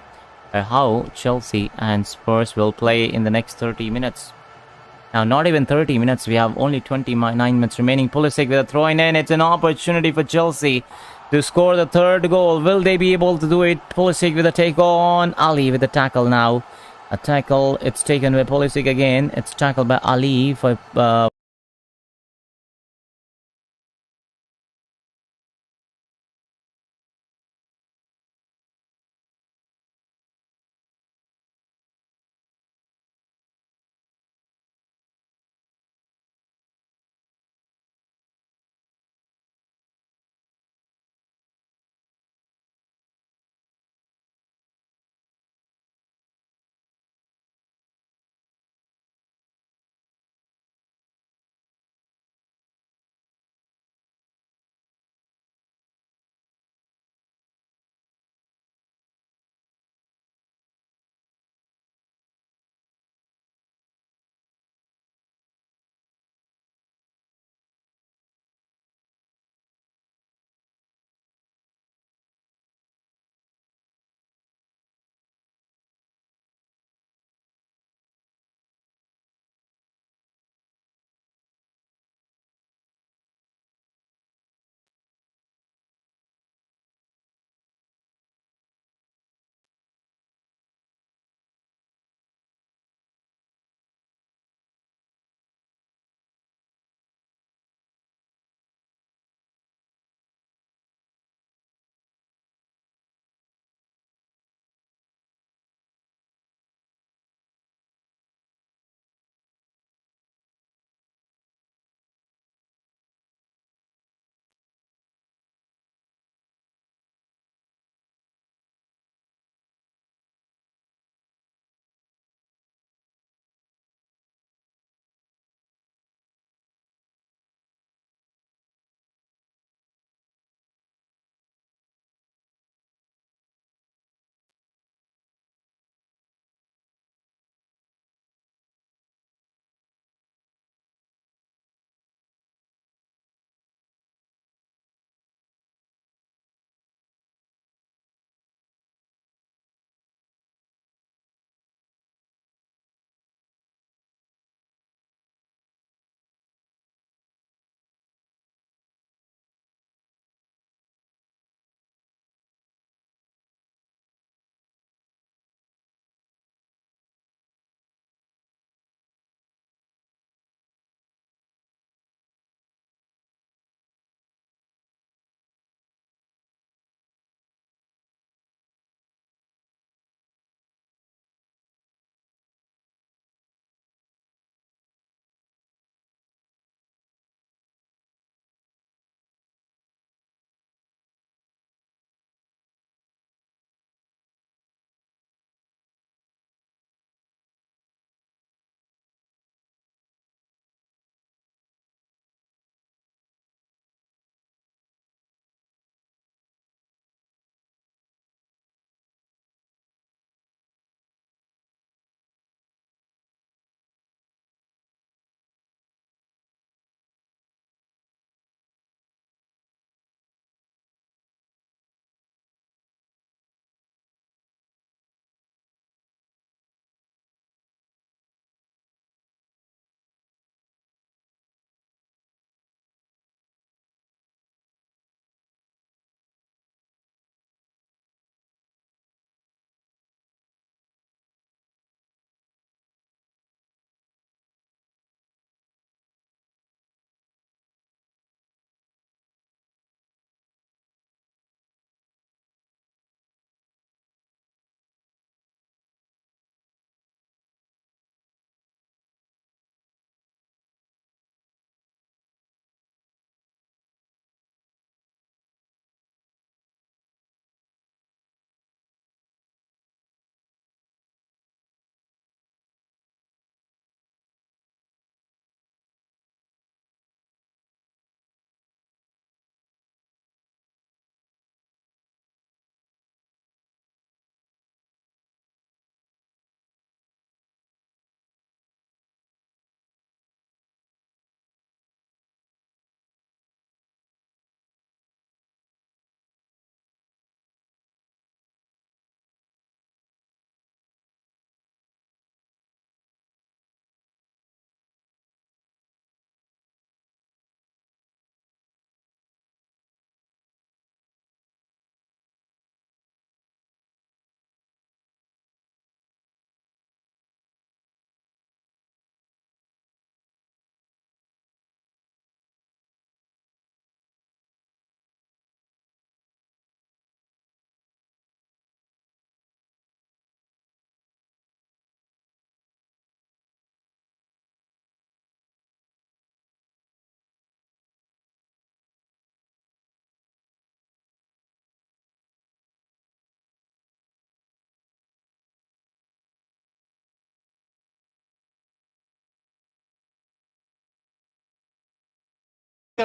how Chelsea and Spurs will play in the next 30 minutes. Now, not even 30 minutes, we have only 29 minutes remaining. Pulisic with a throw-in, it's an opportunity for Chelsea to score the third goal. Will they be able to do it? Pulisic with a take-on. Ali with a tackle now. A tackle, it's taken by Pulisic again. It's tackled by Ali for...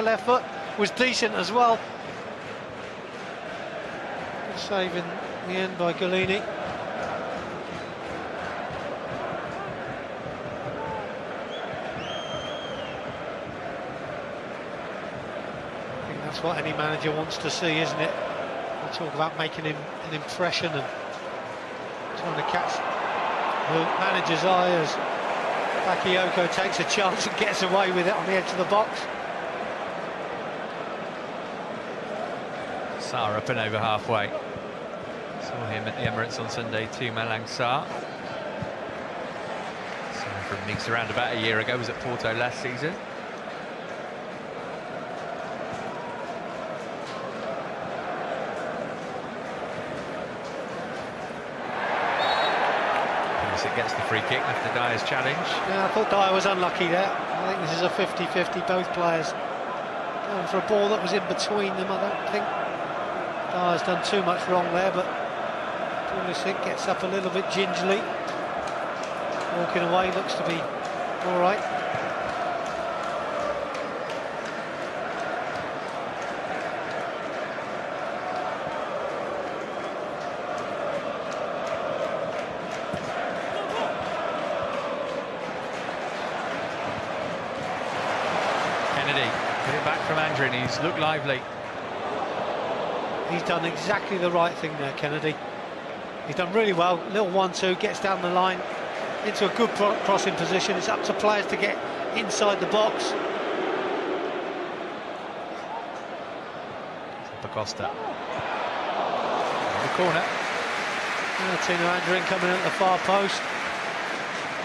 left foot was decent as well. Good save in the end by Golini. I think that's what any manager wants to see, isn't it? We talk about making him an impression and trying to catch the manager's eye as Bakayoko takes a chance and gets away with it on the edge of the box. Sarr up and over halfway. Saw him at the Emirates on Sunday too, Malang Sarr. Saw him from Nice around about a year ago, was at Porto last season. It gets the free kick after Dyer's challenge. Yeah, I thought Dyer was unlucky there. I think this is a 50-50, both players going for a ball that was in between them. I don't think Dyer's done too much wrong there, but Pulisic gets up a little bit gingerly. Walking away, looks to be all right. Get it back from Andrew, and he's looked lively. He's done exactly the right thing there, Kennedy. He's done really well. Little 1-2, gets down the line into a good crossing position. It's up to players to get inside the box. Acosta. The corner. Tino Andrin coming at the far post.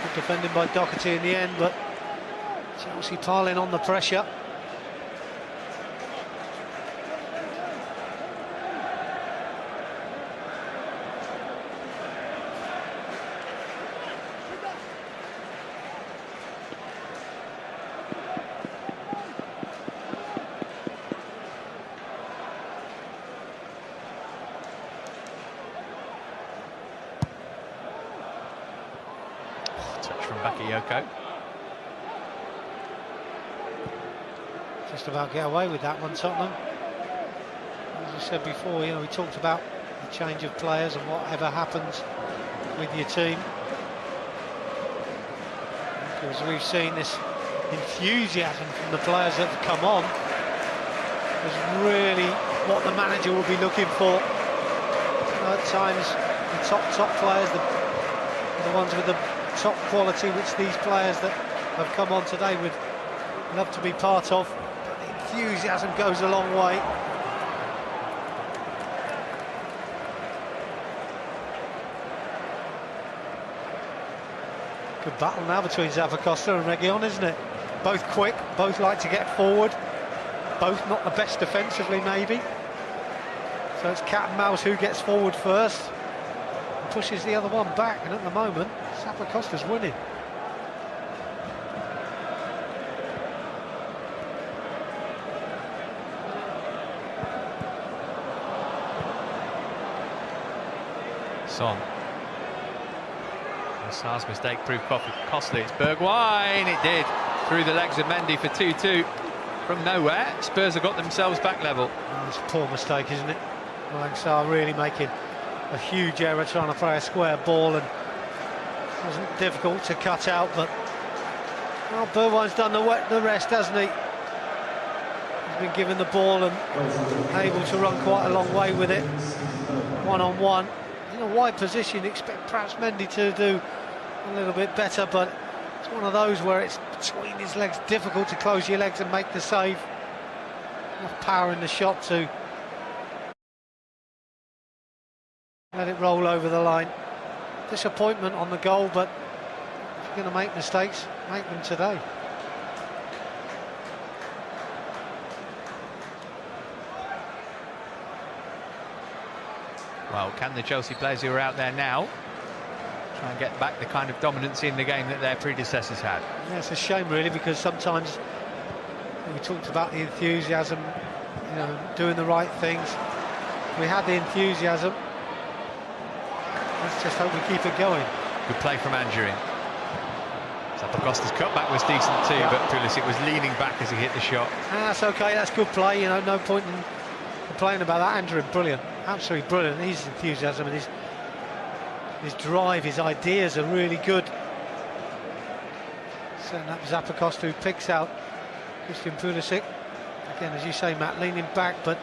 Good defending by Doherty in the end, but Chelsea piling on the pressure. Touch from Bakayoko. Just about get away with that one, Tottenham. As I said before, we talked about the change of players and whatever happens with your team. Because we've seen this enthusiasm from the players that have come on is really what the manager will be looking for. At times, the top players, the ones with the top quality, which these players that have come on today would love to be part of. But the enthusiasm goes a long way. Good battle now between Zappacosta and Reguilon, isn't it? Both quick, both like to get forward, both not the best defensively maybe. So it's cat and mouse who gets forward first and pushes the other one back, and at the moment Zappacosta's winning. Son. Sarr's mistake proved costly. It's Bergwijn, it did. Through the legs of Mendy for 2-2 from nowhere. Spurs have got themselves back level. It's a poor mistake, isn't it? Sarr really making a huge error trying to play a square ball, and it wasn't difficult to cut out, but well, Bergwijn's done the rest, hasn't he? He's been given the ball and able to run quite a long way with it. One-on-one. In a wide position, expect perhaps Mendy to do a little bit better, but it's one of those where it's between his legs, difficult to close your legs and make the save. Enough power in the shot to let it roll over the line. Disappointment on the goal, but if you're going to make mistakes, make them today. Well, can the Chelsea players who are out there now try and get back the kind of dominance in the game that their predecessors had? Yeah, it's a shame really, because sometimes we talked about the enthusiasm, doing the right things. We had the enthusiasm. Let's just hope we keep it going. Good play from Angerin. Zappacosta's cutback was decent too, but Pulisic was leaning back as he hit the shot. That's okay, that's good play, you know, no point in complaining about that. Andrew, brilliant, absolutely brilliant. His enthusiasm and his drive, his ideas are really good. Setting up Zappacosta, who picks out Christian Pulisic. Again, as you say, Matt, leaning back, but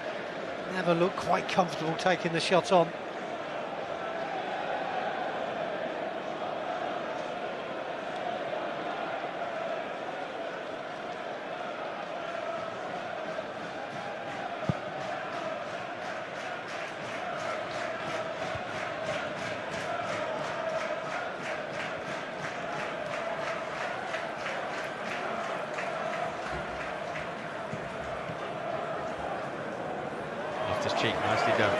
never looked quite comfortable taking the shot on. Cheek, nicely done.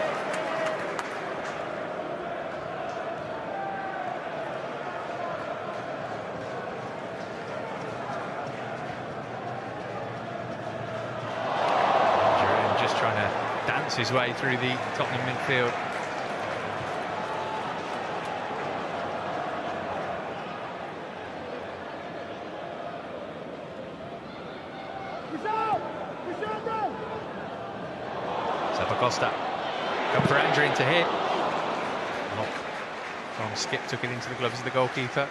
Giroud just trying to dance his way through the Tottenham midfield. Zappacosta, come for Andrew to hit. From Skip took it into the gloves of the goalkeeper.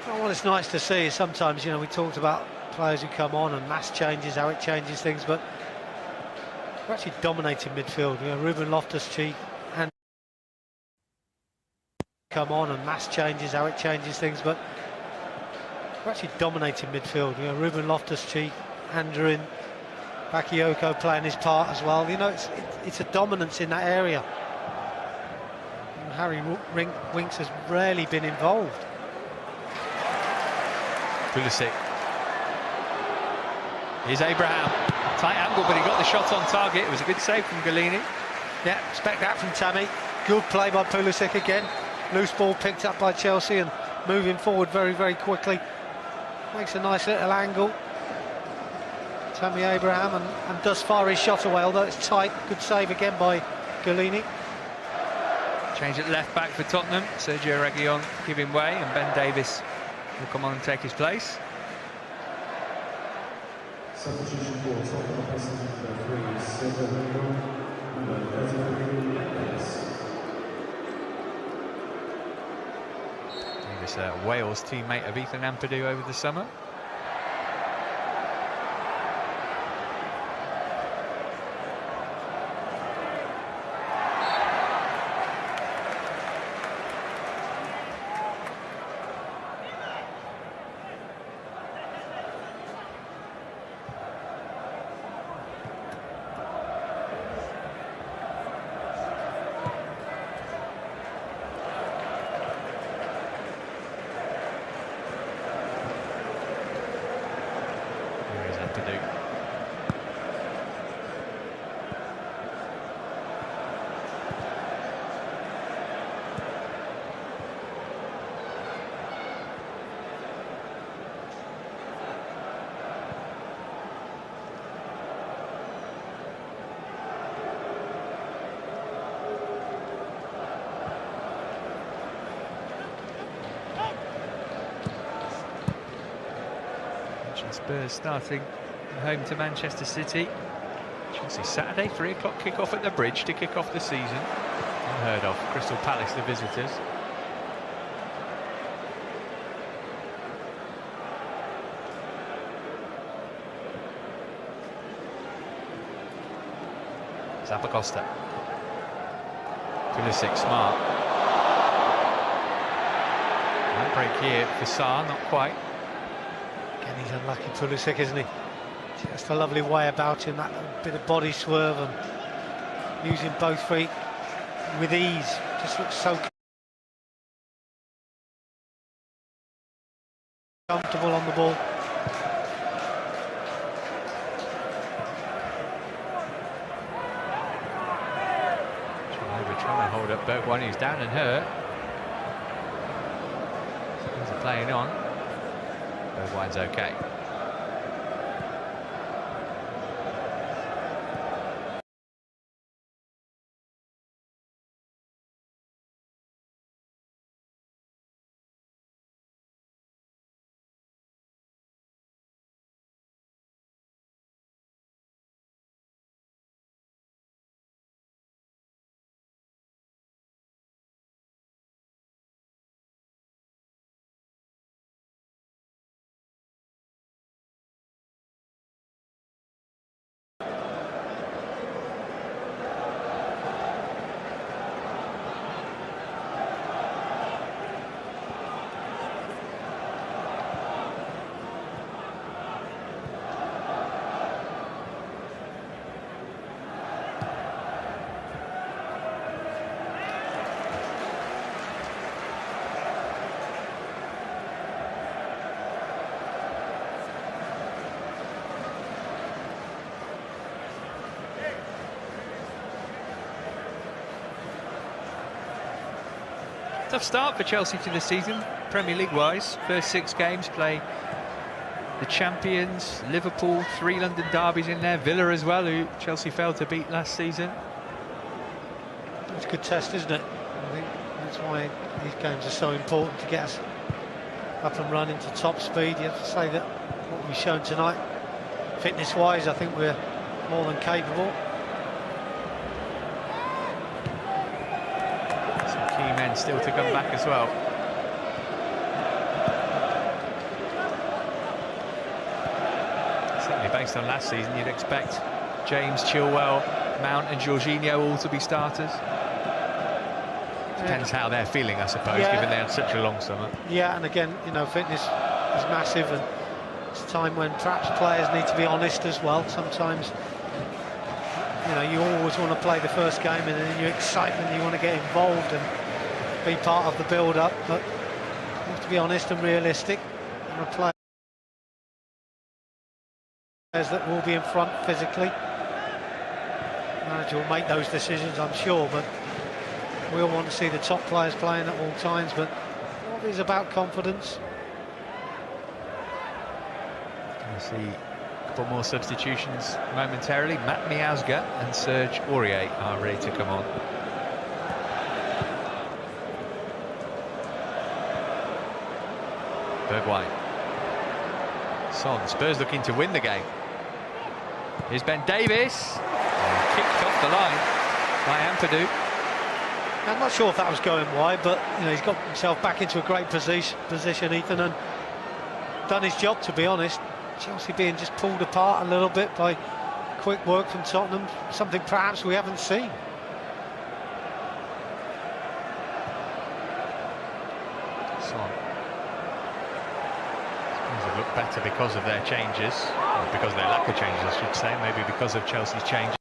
Well, what it's nice to see is sometimes, you know, we talked about players who come on and mass changes, how it changes things, but we're actually dominating midfield. You know, Ruben Loftus-Cheek and come on and mass changes, how it changes things, but we're actually dominating midfield. You know, Ruben Loftus-Cheek, Andrew, Bakayoko playing his part as well. You know, it's a dominance in that area. And Harry Winks has rarely been involved. Pulisic. Here's Abraham. Tight angle, but he got the shot on target. It was a good save from Galini. Yeah, expect that from Tammy. Good play by Pulisic again. Loose ball picked up by Chelsea and moving forward very, very quickly. Makes a nice little angle. Tammy Abraham and does fire his shot away, although it's tight. Good save again by Galini. Change at left back for Tottenham. Sergio Reguilon giving way, and Ben Davies will come on and take his place. Substitution for Tottenham number 3, Sergio Reguilon, number 33, Davies, Wales teammate of Ethan Ampadu over the summer. Spurs starting home to Manchester City. Chelsea Saturday, 3 o'clock kick-off at the Bridge to kick off the season. Unheard of. Crystal Palace, the visitors. Zappacosta. Pulisic, smart. Break here for Sarr, not quite. Again, he's unlucky, Pulisic, isn't he? Just a lovely way about him, that little bit of body swerve and using both feet with ease. Just looks so comfortable on the ball. Trying to hold up Bergwijn, who's down and hurt. Spurs are playing on. Bergwijn's okay. Tough start for Chelsea to the season, Premier League-wise. First 6 games, play the champions, Liverpool, 3 London derbies in there, Villa as well, who Chelsea failed to beat last season. It's a good test, isn't it? I think that's why these games are so important, to get us up and running to top speed. You have to say that what we've shown tonight, fitness-wise, I think we're more than capable. Some key men still to come back as well. Certainly based on last season, you'd expect James, Chilwell, Mount and Jorginho all to be starters. Depends how they're feeling, I suppose, given they had such a long summer. Yeah, and again, you know, fitness is massive, and it's a time when perhaps players need to be honest as well. Sometimes, you know, you always want to play the first game, and then in your excitement you want to get involved and be part of the build-up, but you have to be honest and realistic, and play players that will be in front physically. The manager will make those decisions, I'm sure, but we all want to see the top players playing at all times, but what is about confidence? We'll see a couple more substitutions momentarily. Matt Miazga and Serge Aurier are ready to come on. Bergwijn. Son, Spurs looking to win the game. Here's Ben Davies. Kicked off the line by Ampadu. I'm not sure if that was going wide, but you know, he's got himself back into a great position, Ethan, and done his job, to be honest. Chelsea being just pulled apart a little bit by quick work from Tottenham, something perhaps we haven't seen. Son. Spurs have looked better because of their changes, or because of their lack of changes, I should say, maybe because of Chelsea's changes.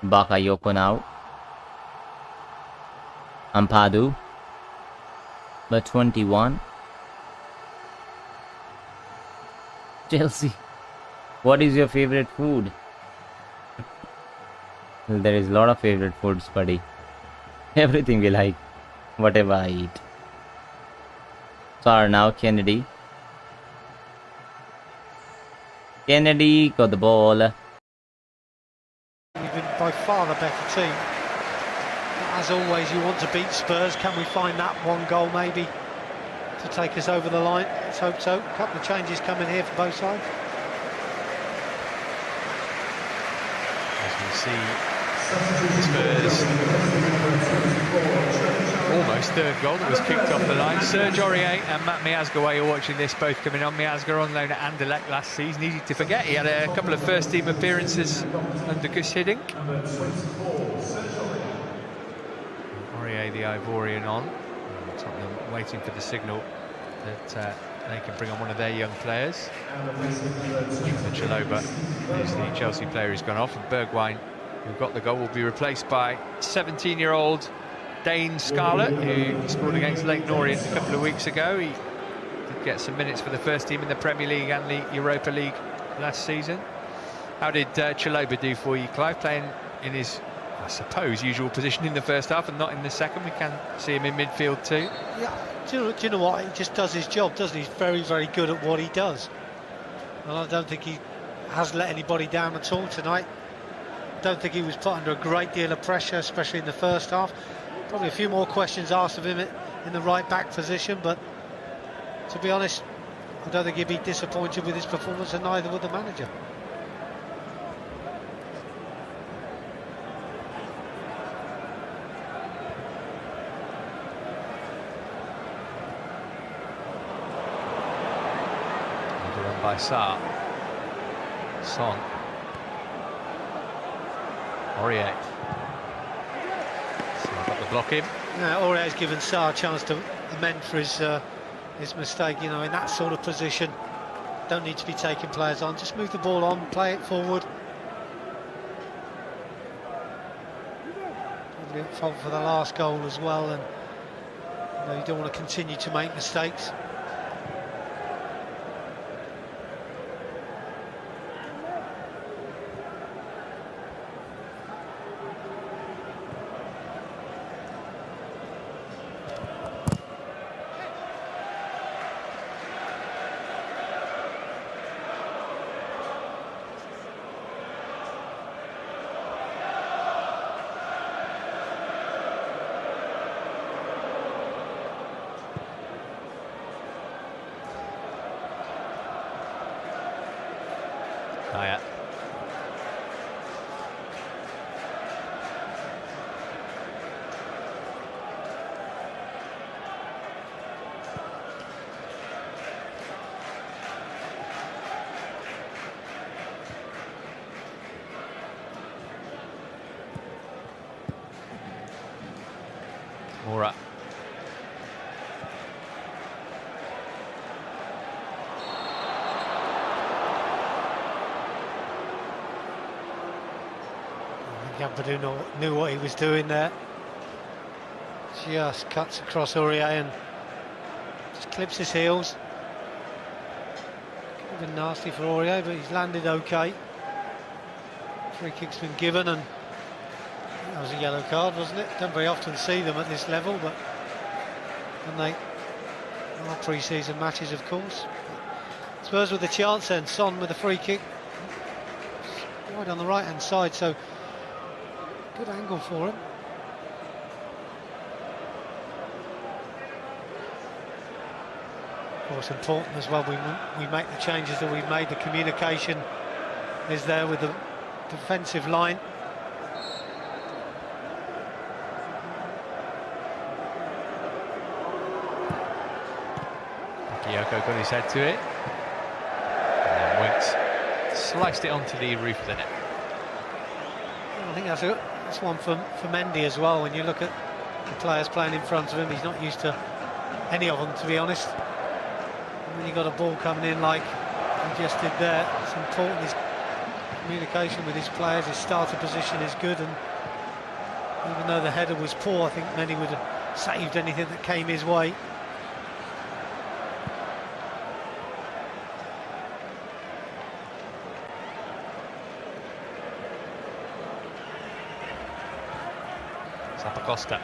Bakayoko now. Ampadu. The 21. Chelsea, what is your favorite food? Well, there is a lot of favorite foods, buddy. Everything we like, whatever I eat. So now Kennedy. Kennedy got the ball. We've been by far the better team. As always, you want to beat Spurs. Can we find that one goal maybe to take us over the line? Let's hope so. A couple of changes coming here for both sides. As we see Spurs almost third goal that was kicked off the line. Serge Aurier and Matt Miazga, while you're watching this, both coming on. Miazga on loan at Anderlecht last season. Easy to forget, he had a couple of first team appearances under Gus Hiddink. Aurier, the Ivorian, on. Tottenham waiting for the signal that they can bring on one of their young players. Chalobah is the Chelsea player who's gone off, and Bergwijn, who got the goal, will be replaced by 17-year-old Dane Scarlett, who scored against Leyton Orient a couple of weeks ago. He did get some minutes for the first team in the Premier League and the Europa League last season. How did Chalobah do for you, Clive, playing in his, I suppose, usual position in the first half and not in the second? We can see him in midfield too. Yeah, do you know what? He just does his job, doesn't he? He's very, very good at what he does. And I don't think he has let anybody down at all tonight. Don't think he was put under a great deal of pressure, especially in the first half. Probably a few more questions asked of him in the right-back position, but to be honest, I don't think he'd be disappointed with his performance, and neither would the manager. Run by Sarr. Son. Aurier. Got the block in. Yeah, Aurier's given Sarr a chance to amend for his mistake. You know, in that sort of position, don't need to be taking players on. Just move the ball on, play it forward. probably at fault for the last goal as well, and you don't want to continue to make mistakes. Mora. Gambadou knew what he was doing there. Just cuts across Aurier and just clips his heels. Could have been nasty for Aurier, but he's landed okay. Free kick's been given, and that was a yellow card, wasn't it? Don't very often see them at this level, but when they are pre-season matches, of course. Spurs with a chance then. Son with a free kick. Wide on the right-hand side, so good angle for him. Of course, important as well. We make the changes that we've made. The communication is there with the defensive line. Yoko got his head to it, and then Winks sliced it onto the roof of the net. I think that's one for Mendy as well. When you look at the players playing in front of him, he's not used to any of them, to be honest. And when you've got a ball coming in like he just did there, it's important. His communication with his players, his starter position is good, and even though the header was poor, I think Mendy would have saved anything that came his way. Zappacosta.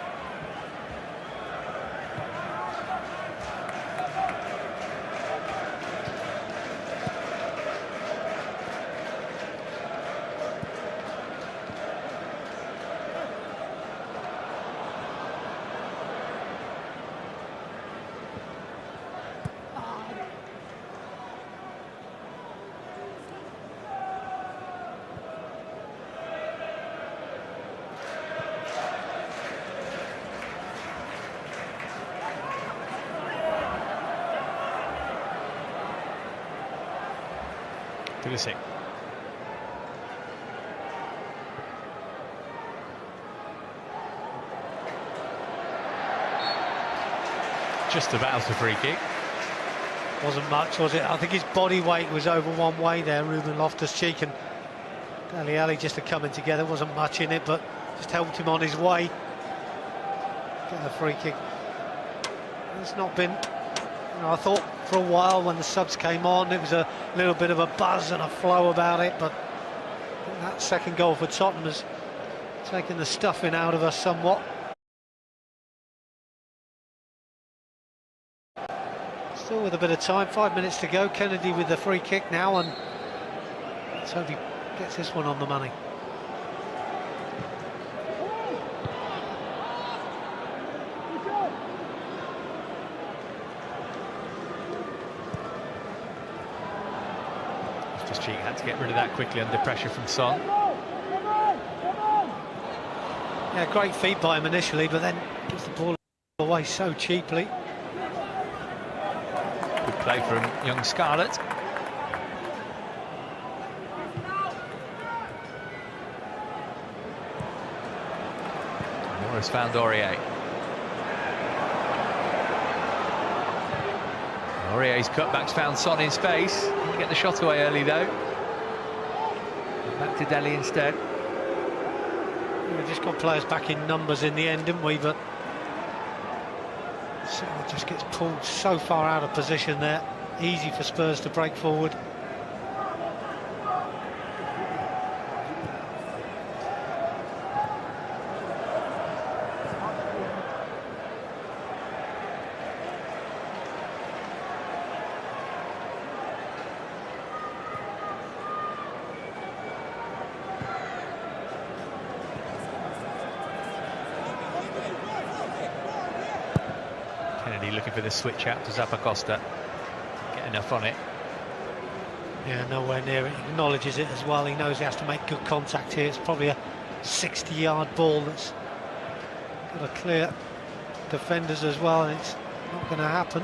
Pulisic. Just about a free kick. Wasn't much, was it? I think his body weight was over one way there, Ruben Loftus-Cheek, and Dele Alli just coming together. Wasn't much in it, but just helped him on his way. Get the free kick. It's not been, I thought for a while when the subs came on, it was a little bit of a buzz and a flow about it, but that second goal for Tottenham has taken the stuffing out of us somewhat. Still with a bit of time, 5 minutes to go. Kennedy with the free kick now, and let's hope he gets this one on the money. Cheek had to get rid of that quickly under pressure from Son. Yeah, great feed by him initially, but then gives the ball away so cheaply. Good play from young Scarlett. Morris found Aurier. Aurier's cutbacks found Son in space. Didn't get the shot away early though. Back to Dele instead. We just got players back in numbers in the end, didn't we? But it just gets pulled so far out of position there. Easy for Spurs to break forward. Looking for the switch out to Zappacosta. Get enough on it. Yeah, nowhere near it. He acknowledges it as well. He knows he has to make good contact here. It's probably a 60-yard ball that's got to clear defenders as well, and it's not going to happen.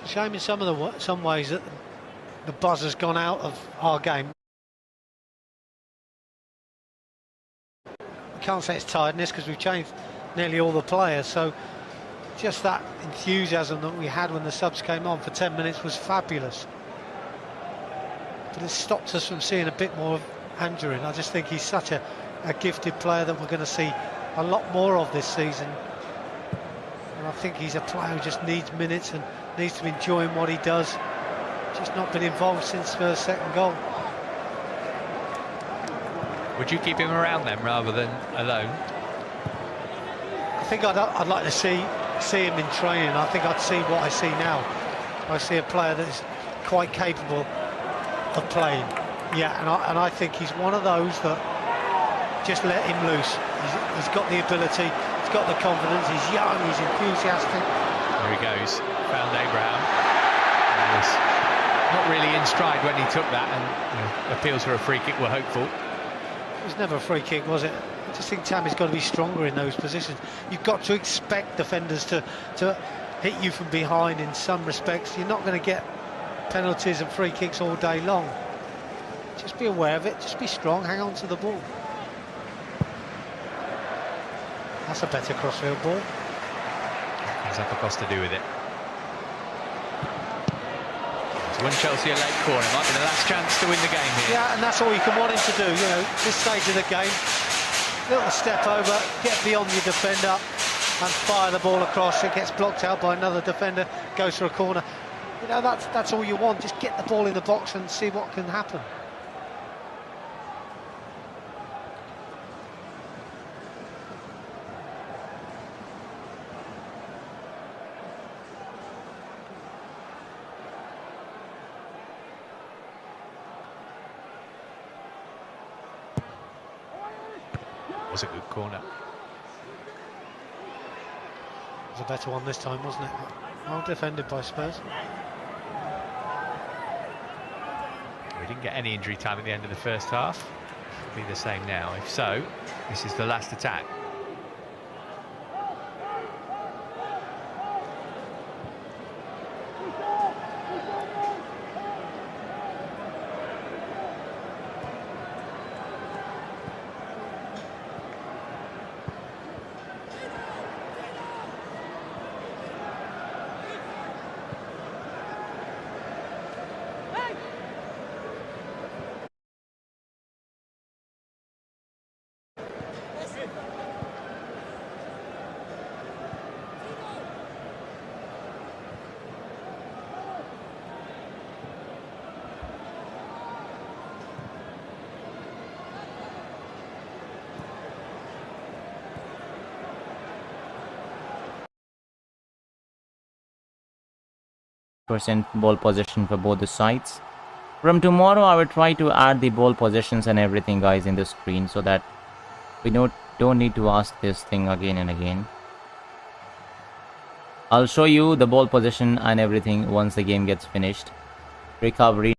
It's a shame in some ways that the buzz has gone out of our game. Can't say it's tiredness because we've changed nearly all the players, so just that enthusiasm that we had when the subs came on for 10 minutes was fabulous, but it stopped us from seeing a bit more of Anjorin. I just think he's such a gifted player that we're going to see a lot more of this season, and I think he's a player who just needs minutes and needs to be enjoying what he does. Just not been involved since the second goal. Would you keep him around then rather than alone? I think I'd like to see him in training. I think I'd see what I see now. I see a player that is quite capable of playing. Yeah, and I think he's one of those that just let him loose. He's got the ability, he's got the confidence, he's young, he's enthusiastic. There he goes, found Abraham. He was not really in stride when he took that, and appeals for a free kick were hopeful. It was never a free kick, was it? I just think Tammy's got to be stronger in those positions. You've got to expect defenders to hit you from behind in some respects. You're not going to get penalties and free kicks all day long. Just be aware of it, just be strong, hang on to the ball. That's a better crossfield ball. What does Zappacosta do with it? Win Chelsea a late corner, might be the last chance to win the game here. Yeah, and that's all you can want him to do, you know, this stage of the game. Little step over, get beyond your defender and fire the ball across. It gets blocked out by another defender, goes for a corner. You know, that's all you want, just get the ball in the box and see what can happen. Was a good corner. It was a better one this time, wasn't it? Well defended by Spurs. We didn't get any injury time at the end of the first half. It'll be the same now. If so, this is the last attack. % ball possession for both the sides. From tomorrow I will try to add the ball possessions and everything, guys, in the screen, so that we don't need to ask this thing again and again. I'll show you the ball possession and everything once the game gets finished. Recovery.